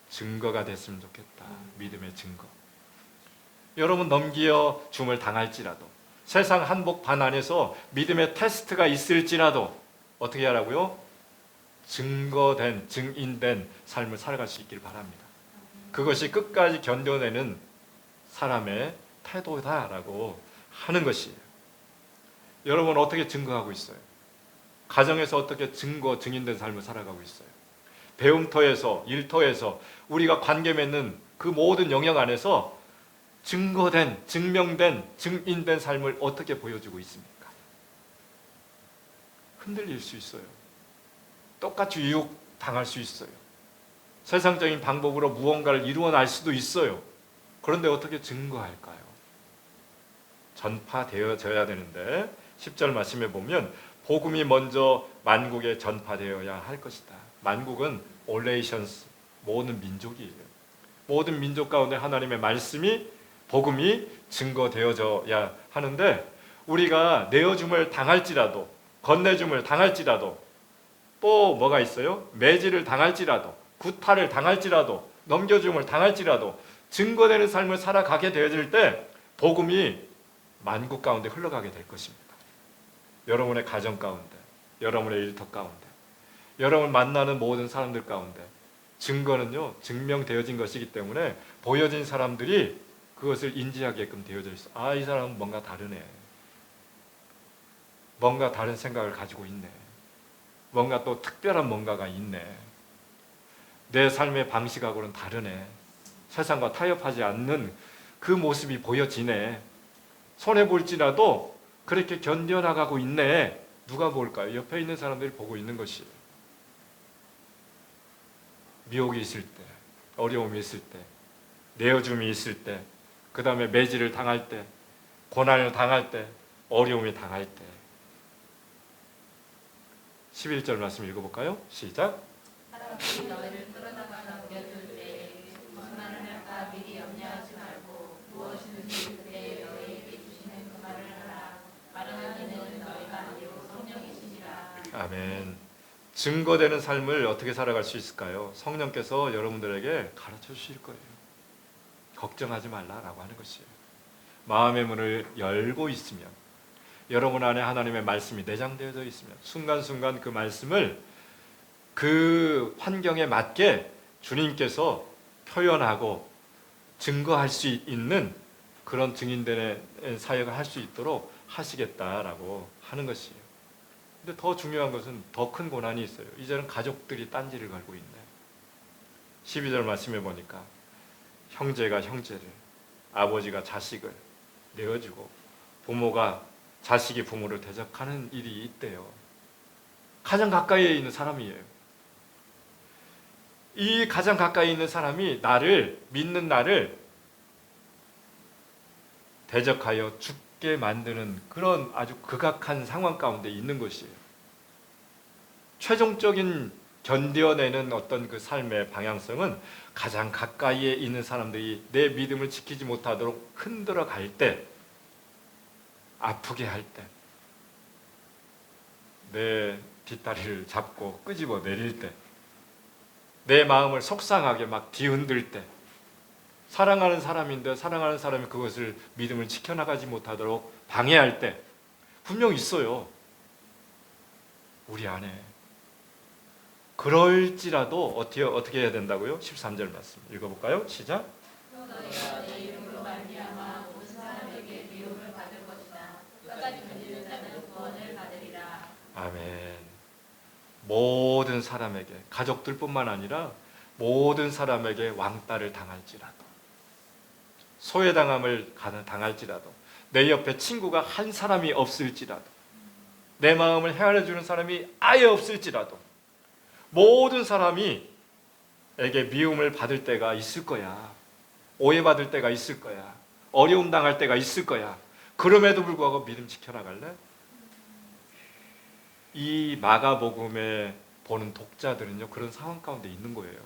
S3: 증거가 됐으면 좋겠다. 믿음의 증거. 여러분 넘겨줌을 당할지라도, 세상 한복판 안에서 믿음의 테스트가 있을지라도 어떻게 하라고요? 증거된, 증인된 삶을 살아갈 수 있길 바랍니다. 그것이 끝까지 견뎌내는 사람의 태도다라고 하는 것이에요. 여러분 어떻게 증거하고 있어요? 가정에서 어떻게 증거, 증인된 삶을 살아가고 있어요? 배움터에서, 일터에서 우리가 관계 맺는 그 모든 영역 안에서 증거된, 증명된, 증인된 삶을 어떻게 보여주고 있습니까? 흔들릴 수 있어요. 똑같이 유혹 당할 수 있어요. 세상적인 방법으로 무언가를 이루어낼 수도 있어요. 그런데 어떻게 증거할까요? 전파되어져야 되는데 10절 말씀에 보면 복음이 먼저 만국에 전파되어야 할 것이다. 만국은 all nations, 모든 민족이에요. 모든 민족 가운데 하나님의 말씀이, 복음이 증거되어져야 하는데 우리가 내어줌을 당할지라도 건네줌을 당할지라도, 또 뭐가 있어요? 매질을 당할지라도, 구타를 당할지라도, 넘겨줌을 당할지라도 증거되는 삶을 살아가게 되어질 때 복음이 만국 가운데 흘러가게 될 것입니다. 여러분의 가정 가운데, 여러분의 일터 가운데, 여러분 만나는 모든 사람들 가운데 증거는요, 증명되어진 것이기 때문에 보여진 사람들이 그것을 인지하게끔 되어져 있어. 아, 이 사람은 뭔가 다르네. 뭔가 다른 생각을 가지고 있네. 뭔가 또 특별한 뭔가가 있네. 내 삶의 방식하고는 다르네. 세상과 타협하지 않는 그 모습이 보여지네. 손해볼지라도 그렇게 견뎌나가고 있네. 누가 볼까요? 옆에 있는 사람들이 보고 있는 것이에요. 미혹이 있을 때, 어려움이 있을 때, 내어줌이 있을 때, 그 다음에 매질을 당할 때, 고난을 당할 때, 어려움이 당할 때. 11절 말씀 읽어볼까요? 시작.
S4: 사람들이 너희를 끌어다가 넘겨줄 때 무슨 말을 할까 미리 염려하지 말고 무엇이든지 그때 너희에게 주시는 그 말을 하라. 말은 하기는 너희가 아니고 성령이시니라.
S3: 아멘. 증거되는 삶을 어떻게 살아갈 수 있을까요? 성령께서 여러분들에게 가르쳐 주실 거예요. 걱정하지 말라라고 하는 것이에요. 마음의 문을 열고 있으면, 여러분 안에 하나님의 말씀이 내장되어져 있으면 순간순간 그 말씀을 그 환경에 맞게 주님께서 표현하고 증거할 수 있는 그런 증인되는 사역을 할 수 있도록 하시겠다라고 하는 것이에요. 근데 더 중요한 것은 더 큰 고난이 있어요. 이제는 가족들이 딴지를 걸고 있네. 12절 말씀해 보니까 형제가 형제를, 아버지가 자식을 내어주고 부모가 자식이 부모를 대적하는 일이 있대요. 가장 가까이에 있는 사람이에요. 이 가장 가까이 있는 사람이 나를, 믿는 나를 대적하여 죽게 만드는 그런 아주 극악한 상황 가운데 있는 것이에요. 최종적인 견뎌내는 어떤 그 삶의 방향성은 가장 가까이에 있는 사람들이 내 믿음을 지키지 못하도록 흔들어 갈 때, 아프게 할 때, 내 뒷다리를 잡고 끄집어 내릴 때, 내 마음을 속상하게 막 뒤흔들 때, 사랑하는 사람인데 사랑하는 사람이 그것을 믿음을 지켜나가지 못하도록 방해할 때 분명 있어요. 우리 안에. 그럴지라도 어떻게 해야 된다고요? 13절 말씀 읽어볼까요? 시작.
S4: 너희가 내 이름으로 말미암아 모든 사람에게 미움을 받을 것이나 끝까지 견디는 자는 구원을 받으리라.
S3: 아멘. 모든 사람에게, 가족들뿐만 아니라 모든 사람에게 왕따를 당할지라도, 소외당함을 당할지라도, 내 옆에 친구가 한 사람이 없을지라도, 내 마음을 헤아려주는 사람이 아예 없을지라도 모든 사람이 에게 미움을 받을 때가 있을 거야. 오해받을 때가 있을 거야. 어려움 당할 때가 있을 거야. 그럼에도 불구하고 믿음 지켜나갈래? 이 마가복음에 보는 독자들은요, 그런 상황 가운데 있는 거예요.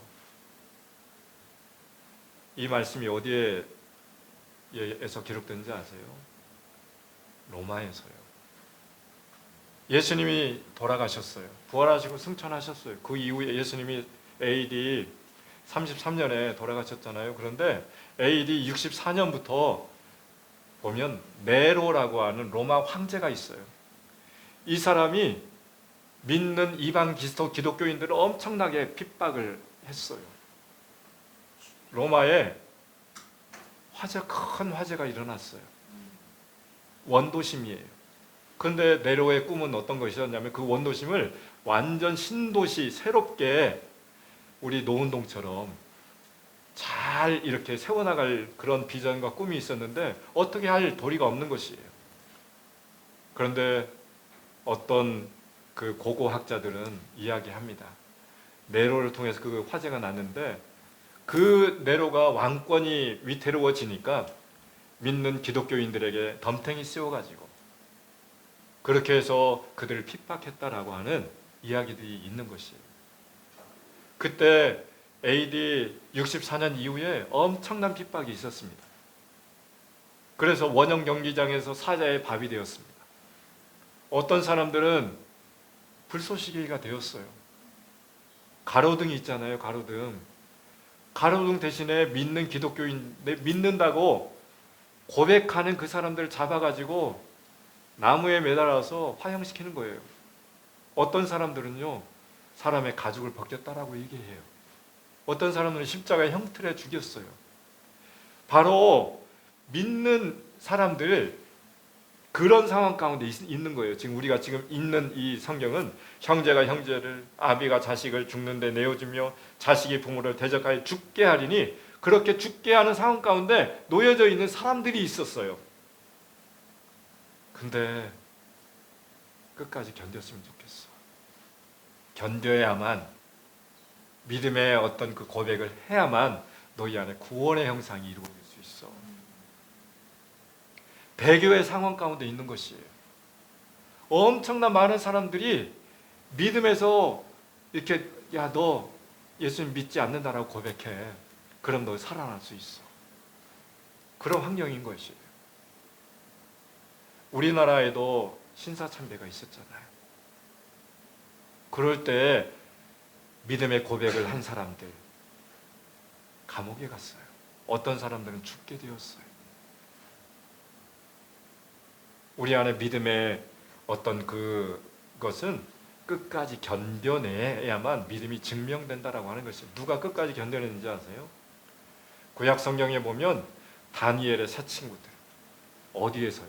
S3: 이 말씀이 어디에서 기록된지 아세요? 로마에서요. 예수님이 돌아가셨어요. 부활하시고 승천하셨어요. 그 이후에 예수님이 AD 33년에 돌아가셨잖아요. 그런데 AD 64년부터 보면 네로라고 하는 로마 황제가 있어요. 이 사람이 믿는 이방 기독교인들을 엄청나게 핍박을 했어요. 로마에 큰 화재가 일어났어요. 원도심이에요. 그런데 네로의 꿈은 어떤 것이었냐면 그 원도심을 완전 신도시, 새롭게 우리 노은동처럼 잘 이렇게 세워나갈 그런 비전과 꿈이 있었는데 어떻게 할 도리가 없는 것이에요. 그런데 어떤 그 고고학자들은 이야기합니다. 네로를 통해서 그 화재가 났는데 그 네로가 왕권이 위태로워지니까 믿는 기독교인들에게 덤탱이 씌워가지고 그렇게 해서 그들을 핍박했다라고 하는 이야기들이 있는 것이에요. 그때 AD 64년 이후에 엄청난 핍박이 있었습니다. 그래서 원형 경기장에서 사자의 밥이 되었습니다. 어떤 사람들은 불쏘시개가 되었어요. 가로등이 있잖아요. 가로등 대신에 믿는 기독교인, 믿는다고 고백하는 그 사람들을 잡아가지고 나무에 매달아서 화형시키는 거예요. 어떤 사람들은요, 사람의 가죽을 벗겼다라고 얘기해요. 어떤 사람들은 십자가의 형틀에 죽였어요. 바로 믿는 사람들, 그런 상황 가운데 있는 거예요. 지금 우리가 지금 읽는 이 성경은 형제가 형제를, 아비가 자식을 죽는데 내어주며 자식이 부모를 대적하여 죽게 하리니, 그렇게 죽게 하는 상황 가운데 놓여져 있는 사람들이 있었어요. 근데 끝까지 견뎠으면 좋겠어. 견뎌야만, 믿음의 어떤 그 고백을 해야만 너희 안에 구원의 형상이 이루어질 수 있어. 배교의 상황 가운데 있는 것이에요. 엄청난 많은 사람들이 믿음에서 이렇게, 야, 너 예수님 믿지 않는다라고 고백해. 그럼 너 살아날 수 있어. 그런 환경인 것이에요. 우리나라에도 신사참배가 있었잖아요. 그럴 때 믿음의 고백을 한 사람들 감옥에 갔어요. 어떤 사람들은 죽게 되었어요. 우리 안에 믿음의 어떤 그것은 끝까지 견뎌내야만 믿음이 증명된다라고 하는 것이에요. 누가 끝까지 견뎌내는지 아세요? 구약 성경에 보면 다니엘의 세 친구들, 어디에서요?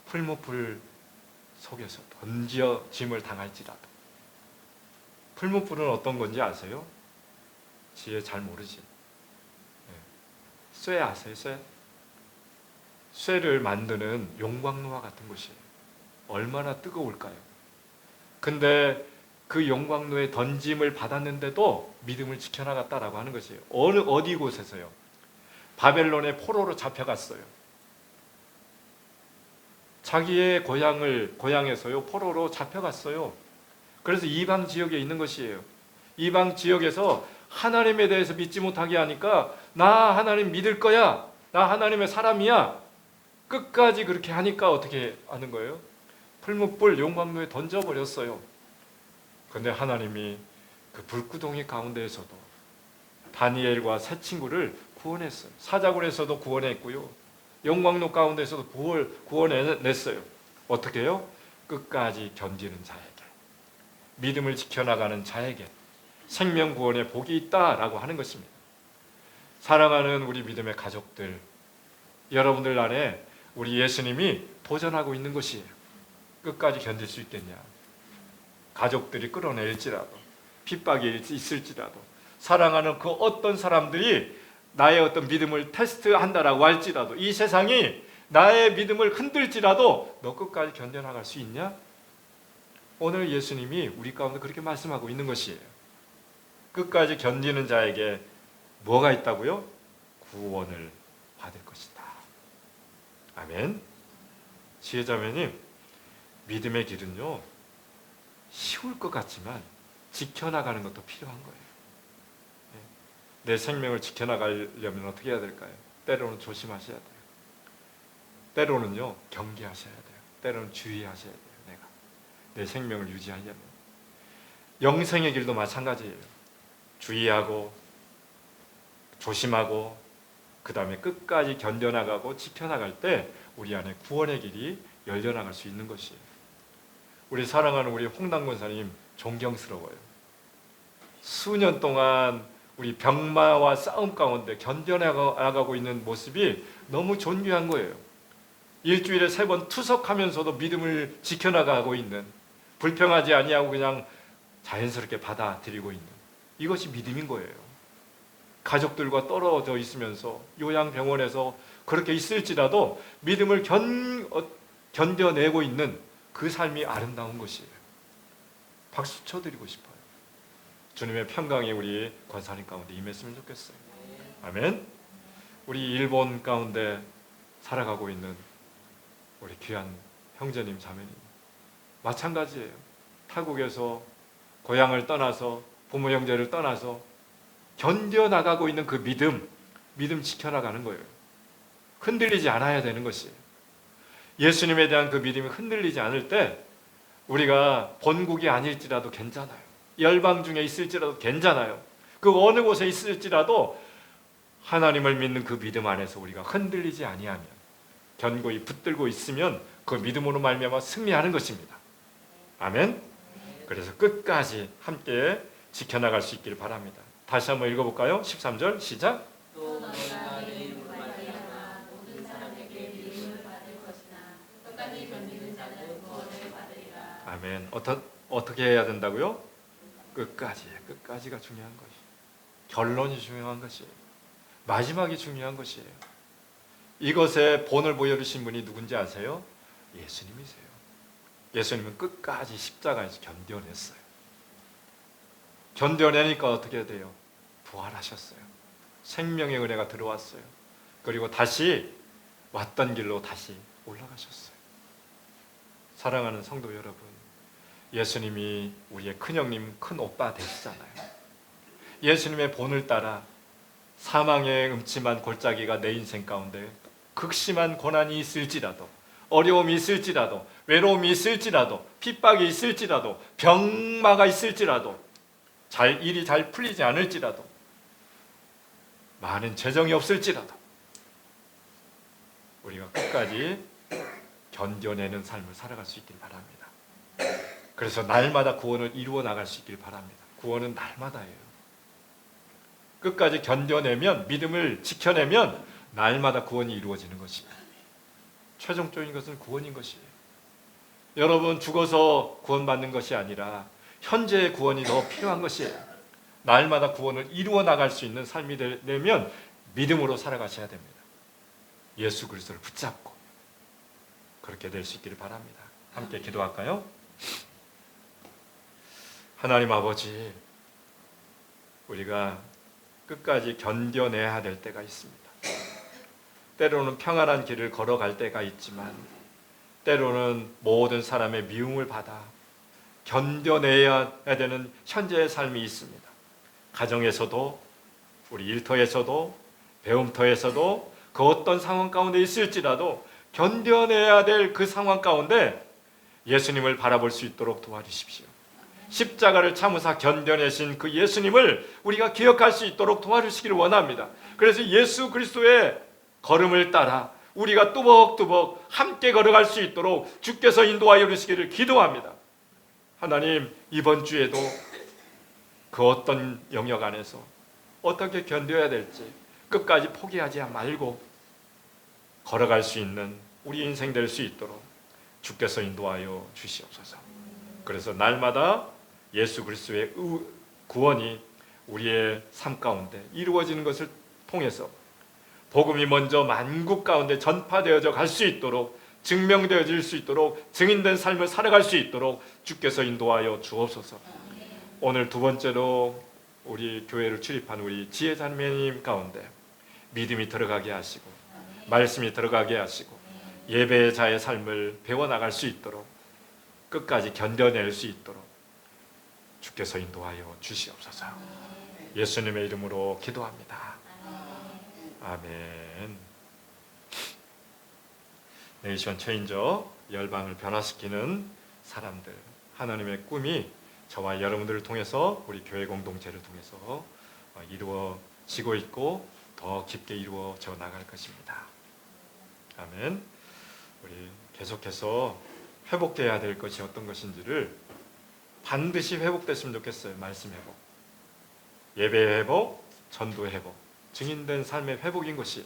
S3: 풀무불 속에서 던져짐을 당할지라도. 풀무불은 어떤 건지 아세요? 지혜 잘 모르지. 쇠 아세요? 쇠를 만드는 용광로와 같은 곳이에요. 얼마나 뜨거울까요? 근데 그 용광로에 던짐을 받았는데도 믿음을 지켜나갔다라고 하는 것이에요. 어디 곳에서요? 바벨론의 포로로 잡혀갔어요. 자기의 고향에서요, 포로로 잡혀갔어요. 그래서 이방 지역에 있는 것이에요. 이방 지역에서 하나님에 대해서 믿지 못하게 하니까, 나 하나님 믿을 거야, 나 하나님의 사람이야, 끝까지 그렇게 하니까 어떻게 하는 거예요? 풀무불 용광로에 던져버렸어요. 그런데 하나님이 그 불구덩이 가운데에서도 다니엘과 세 친구를 구원했어요. 사자굴에서도 구원했고요, 용광로 가운데서도 구원해냈어요. 어떻게 해요? 끝까지 견디는 자에게, 믿음을 지켜나가는 자에게 생명구원의 복이 있다라고 하는 것입니다. 사랑하는 우리 믿음의 가족들, 여러분들 안에 우리 예수님이 도전하고 있는 것이에요. 끝까지 견딜 수 있겠냐? 가족들이 끌어낼지라도, 핍박이 있을지라도, 사랑하는 그 어떤 사람들이 나의 어떤 믿음을 테스트한다라고 할지라도, 이 세상이 나의 믿음을 흔들지라도 너 끝까지 견뎌나갈 수 있냐? 오늘 예수님이 우리 가운데 그렇게 말씀하고 있는 것이에요. 끝까지 견디는 자에게 뭐가 있다고요? 구원을 받을 것이다. 아멘. 지혜자매님, 믿음의 길은요, 쉬울 것 같지만 지켜나가는 것도 필요한 거예요. 내 생명을 지켜나가려면 어떻게 해야 될까요? 때로는 조심하셔야 돼요. 때로는요, 경계하셔야 돼요. 때로는 주의하셔야 돼요. 내가 내 생명을 유지하려면. 영생의 길도 마찬가지예요. 주의하고 조심하고 그 다음에 끝까지 견뎌나가고 지켜나갈 때 우리 안에 구원의 길이 열려나갈 수 있는 것이에요. 우리 사랑하는 우리 홍당 권사님 존경스러워요. 수년 동안 우리 병마와 싸움 가운데 견뎌나가고 있는 모습이 너무 존귀한 거예요. 일주일에 3번 투석하면서도 믿음을 지켜나가고 있는, 불평하지 아니하고 그냥 자연스럽게 받아들이고 있는, 이것이 믿음인 거예요. 가족들과 떨어져 있으면서 요양병원에서 그렇게 있을지라도 믿음을 견뎌내고 있는 그 삶이 아름다운 것이에요. 박수 쳐드리고 싶어요. 주님의 평강이 우리 권사님 가운데 임했으면 좋겠어요. 아멘. 우리 일본 가운데 살아가고 있는 우리 귀한 형제님 자매님 마찬가지예요. 타국에서 고향을 떠나서 부모 형제를 떠나서 견뎌나가고 있는 그 믿음 지켜나가는 거예요. 흔들리지 않아야 되는 것이에요. 예수님에 대한 그 믿음이 흔들리지 않을 때 우리가 본국이 아닐지라도 괜찮아요. 열방 중에 있을지라도 괜찮아요. 그 어느 곳에 있을지라도 하나님을 믿는 그 믿음 안에서 우리가 흔들리지 아니하면, 견고히 붙들고 있으면 그 믿음으로 말미암아 승리하는 것입니다. 아멘. 그래서 끝까지 함께 지켜나갈 수 있기를 바랍니다. 다시 한번 읽어볼까요? 13절 시작.
S4: 또 너희가 내 이름을 말미암아 모든 사람에게 미움을 받을 것이나 끝까지 견디는 자는 구원을 받으리라.
S3: 아멘. 어떻게 해야 된다고요? 끝까지가 중요한 것이. 결론이 중요한 것이에요. 마지막이 중요한 것이에요. 이것에 본을 보여주신 분이 누군지 아세요? 예수님이세요. 예수님은 끝까지 십자가에서 견뎌냈어요. 견뎌내니까 어떻게 돼요? 부활하셨어요. 생명의 은혜가 들어왔어요. 그리고 다시 왔던 길로 다시 올라가셨어요. 사랑하는 성도 여러분, 예수님이 우리의 큰형님, 큰오빠 되시잖아요. 예수님의 본을 따라 사망의 음침한 골짜기가 내 인생 가운데 극심한 고난이 있을지라도, 어려움이 있을지라도, 외로움이 있을지라도, 핍박이 있을지라도, 병마가 있을지라도, 일이 잘 풀리지 않을지라도, 많은 재정이 없을지라도 우리가 끝까지 견뎌내는 삶을 살아갈 수 있길 바랍니다. 그래서 날마다 구원을 이루어 나갈 수 있길 바랍니다. 구원은 날마다예요. 끝까지 견뎌내면, 믿음을 지켜내면 날마다 구원이 이루어지는 것입니다. 최종적인 것은 구원인 것이에요. 여러분, 죽어서 구원받는 것이 아니라 현재의 구원이 더 필요한 것이에요. 날마다 구원을 이루어 나갈 수 있는 삶이 되면 믿음으로 살아가셔야 됩니다. 예수 그리스도를 붙잡고 그렇게 될 수 있기를 바랍니다. 함께 기도할까요? 하나님 아버지, 우리가 끝까지 견뎌내야 될 때가 있습니다. 때로는 평안한 길을 걸어갈 때가 있지만, 때로는 모든 사람의 미움을 받아 견뎌내야 되는 현재의 삶이 있습니다. 가정에서도, 우리 일터에서도, 배움터에서도, 그 어떤 상황 가운데 있을지라도 견뎌내야 될 그 상황 가운데 예수님을 바라볼 수 있도록 도와주십시오. 십자가를 참으사 견뎌내신 그 예수님을 우리가 기억할 수 있도록 도와주시기를 원합니다. 그래서 예수 그리스도의 걸음을 따라 우리가 뚜벅뚜벅 함께 걸어갈 수 있도록 주께서 인도하여 주시기를 기도합니다. 하나님, 이번 주에도 그 어떤 영역 안에서 어떻게 견뎌야 될지 끝까지 포기하지 말고 걸어갈 수 있는 우리 인생 될 수 있도록 주께서 인도하여 주시옵소서. 그래서 날마다 예수 그리스도의 구원이 우리의 삶 가운데 이루어지는 것을 통해서 복음이 먼저 만국 가운데 전파되어져 갈 수 있도록, 증명되어질 수 있도록, 증인된 삶을 살아갈 수 있도록 주께서 인도하여 주옵소서. 오늘 두 번째로 우리 교회를 출입한 우리 지혜자매님 가운데 믿음이 들어가게 하시고, 말씀이 들어가게 하시고, 예배자의 삶을 배워나갈 수 있도록, 끝까지 견뎌낼 수 있도록 주께서 인도하여 주시옵소서. 예수님의 이름으로 기도합니다. 아멘. 네이션 체인저, 열방을 변화시키는 사람들, 하나님의 꿈이 저와 여러분들을 통해서, 우리 교회 공동체를 통해서 이루어지고 있고 더 깊게 이루어져 나갈 것입니다. 아멘. 우리 계속해서 회복돼야 될 것이 어떤 것인지를 반드시 회복됐으면 좋겠어요. 말씀 회복, 예배 회복, 전도 회복, 증인된 삶의 회복인 것이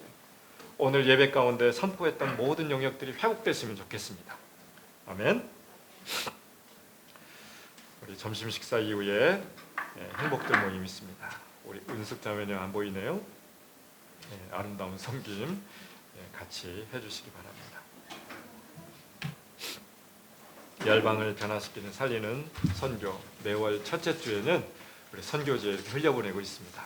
S3: 오늘 예배 가운데 선포했던 모든 영역들이 회복됐으면 좋겠습니다. 아멘. 우리 점심 식사 이후에 행복들 모임 있습니다. 우리 은숙 자매님 안 보이네요. 아름다운 섬김 같이 해주시기 바랍니다. 열방을 변화시키는 살리는 선교, 매월 첫째 주에는 우리 선교지에 흘려보내고 있습니다.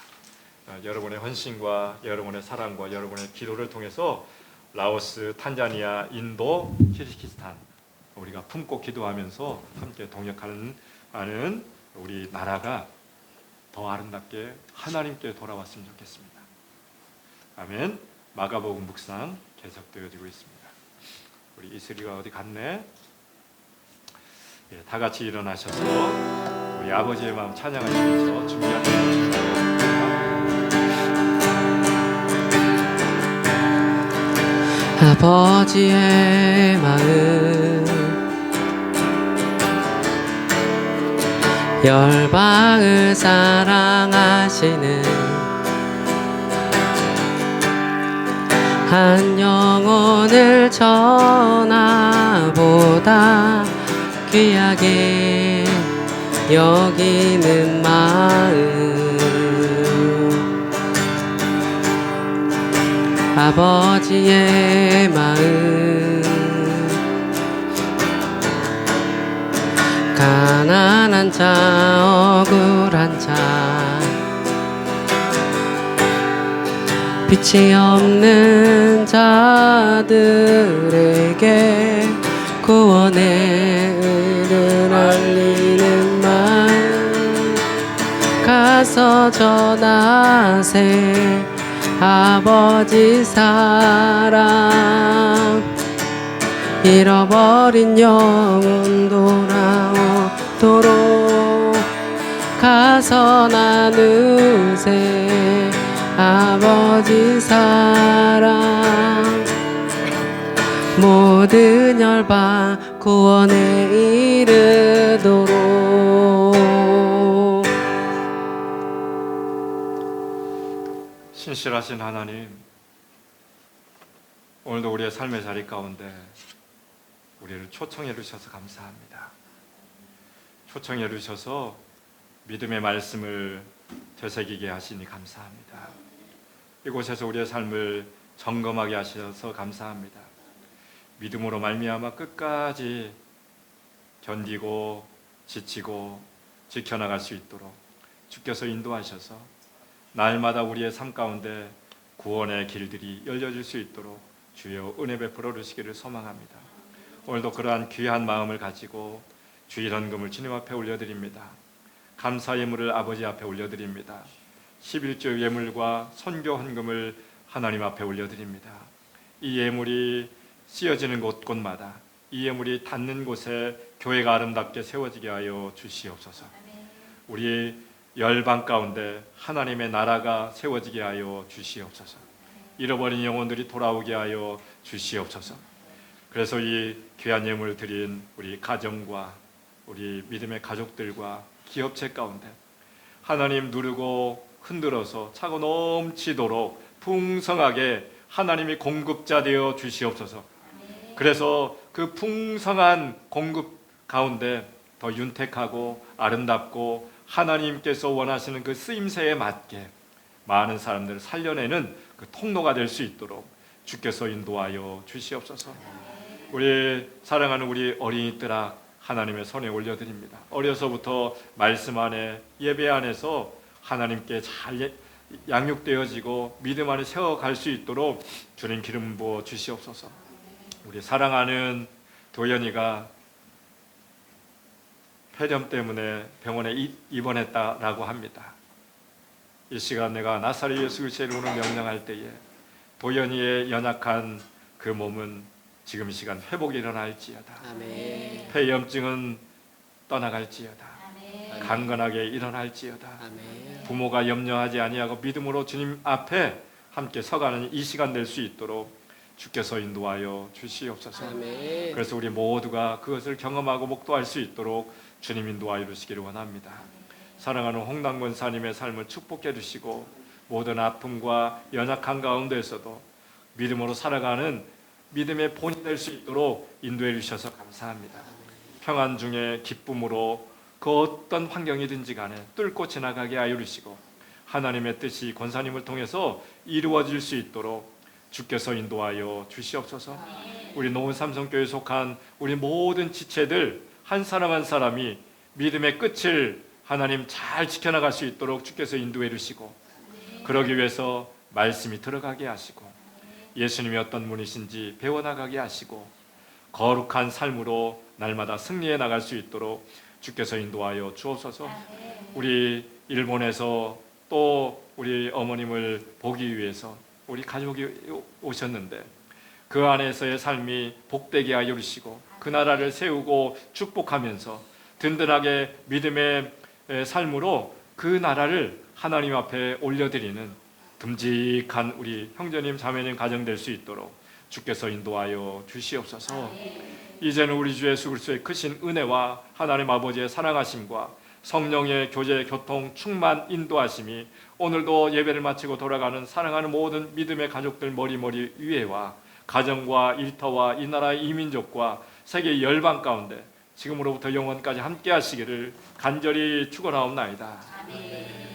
S3: 여러분의 헌신과 여러분의 사랑과 여러분의 기도를 통해서 라오스, 탄자니아, 인도, 키르기스탄 우리가 품고 기도하면서 함께 동역하는 우리 나라가 더 아름답게 하나님께 돌아왔으면 좋겠습니다. 아멘. 마가복음 묵상 계속되어지고 있습니다. 우리 이슬이가 어디 갔네? 예, 다 같이 일어나셔서 우리 아버지의 마음 찬양하시면서 준비하시면
S1: 아버지의 마음 열방을 사랑하시는 한 영혼을 전하보다 귀하게 여기는 마음 아버지의 마음 가난한 자 억울한 자 빛이 없는 자들에게 구원의 은을 알리는 마음 가서 전하세 아버지 사랑 잃어버린 영혼 돌아오도록 가서 나누세 아버지 사랑 모든 열방 구원에 이르도록
S3: 신실하신 하나님, 오늘도 우리의 삶의 자리 가운데 우리를 초청해 주셔서 감사합니다. 초청해 주셔서 믿음의 말씀을 되새기게 하시니 감사합니다. 이곳에서 우리의 삶을 점검하게 하셔서 감사합니다. 믿음으로 말미암아 끝까지 견디고 지치고 지켜나갈 수 있도록 주께서 인도하셔서 날마다 우리의 삶 가운데 구원의 길들이 열려질 수 있도록 주여 은혜 베풀어 주시기를 소망합니다. 오늘도 그러한 귀한 마음을 가지고 주일 헌금을 주님 앞에 올려드립니다. 감사 예물을 아버지 앞에 올려드립니다. 11조 예물과 선교 헌금을 하나님 앞에 올려드립니다. 이 예물이 쓰여지는 곳곳마다 이 예물이 닿는 곳에 교회가 아름답게 세워지게 하여 주시옵소서. 우리 열방 가운데 하나님의 나라가 세워지게 하여 주시옵소서. 잃어버린 영혼들이 돌아오게 하여 주시옵소서. 그래서 이 귀한 예물을 드린 우리 가정과 우리 믿음의 가족들과 기업체 가운데 하나님 누르고 흔들어서 차고 넘치도록 풍성하게 하나님이 공급자 되어 주시옵소서. 그래서 그 풍성한 공급 가운데 더 윤택하고 아름답고 하나님께서 원하시는 그 쓰임새에 맞게 많은 사람들을 살려내는 그 통로가 될 수 있도록 주께서 인도하여 주시옵소서. 우리 사랑하는 우리 어린이들아 하나님의 손에 올려드립니다. 어려서부터 말씀 안에 예배 안에서 하나님께 잘 양육되어지고 믿음 안에 세워갈 수 있도록 주님 기름 부어 주시옵소서. 우리 사랑하는 도연이가 폐렴 때문에 병원에 입원했다라고 합니다. 이 시간 내가 나사렛 예수 그리스도의 이름으로 명령할 때에 도연이의 연약한 그 몸은 지금 이 시간 회복이 일어날지어다.
S1: 아멘.
S3: 폐염증은 떠나갈지어다.
S4: 아멘.
S3: 강건하게 일어날지어다.
S1: 아멘.
S3: 부모가 염려하지 아니하고 믿음으로 주님 앞에 함께 서가는 이 시간 될 수 있도록 주께서 인도하여 주시옵소서.
S1: 아멘.
S3: 그래서 우리 모두가 그것을 경험하고 목도할 수 있도록 주님 인도하여 주시기를 원합니다. 사랑하는 홍당 권사님의 삶을 축복해 주시고 모든 아픔과 연약한 가운데에서도 믿음으로 살아가는 믿음의 본이 될 수 있도록 인도해 주셔서 감사합니다. 평안 중에 기쁨으로 그 어떤 환경이든지 간에 뚫고 지나가게 하여 주시고 하나님의 뜻이 권사님을 통해서 이루어질 수 있도록 주께서 인도하여 주시옵소서. 우리 노은 삼성교회에 속한 우리 모든 지체들 한 사람 한 사람이 믿음의 끝을 하나님 잘 지켜나갈 수 있도록 주께서 인도해 주시고 그러기 위해서 말씀이 들어가게 하시고 예수님이 어떤 분이신지 배워나가게 하시고 거룩한 삶으로 날마다 승리해 나갈 수 있도록 주께서 인도하여 주옵소서. 우리 일본에서 또 우리 어머님을 보기 위해서 우리 가족이 오셨는데 그 안에서의 삶이 복되게 하여 주시고 그 나라를 세우고 축복하면서 든든하게 믿음의 삶으로 그 나라를 하나님 앞에 올려드리는 듬직한 우리 형제님 자매님 가정 될 수 있도록 주께서 인도하여 주시옵소서. 이제는 우리 주 예수 그리스도의 크신 은혜와 하나님 아버지의 사랑하심과 성령의 교제, 교통, 충만, 인도하심이 오늘도 예배를 마치고 돌아가는 사랑하는 모든 믿음의 가족들 머리머리 위에와 가정과 일터와 이 나라의 이민족과 세계 열방 가운데 지금으로부터 영원까지 함께 하시기를 간절히 축원하옵나이다.
S4: 아멘.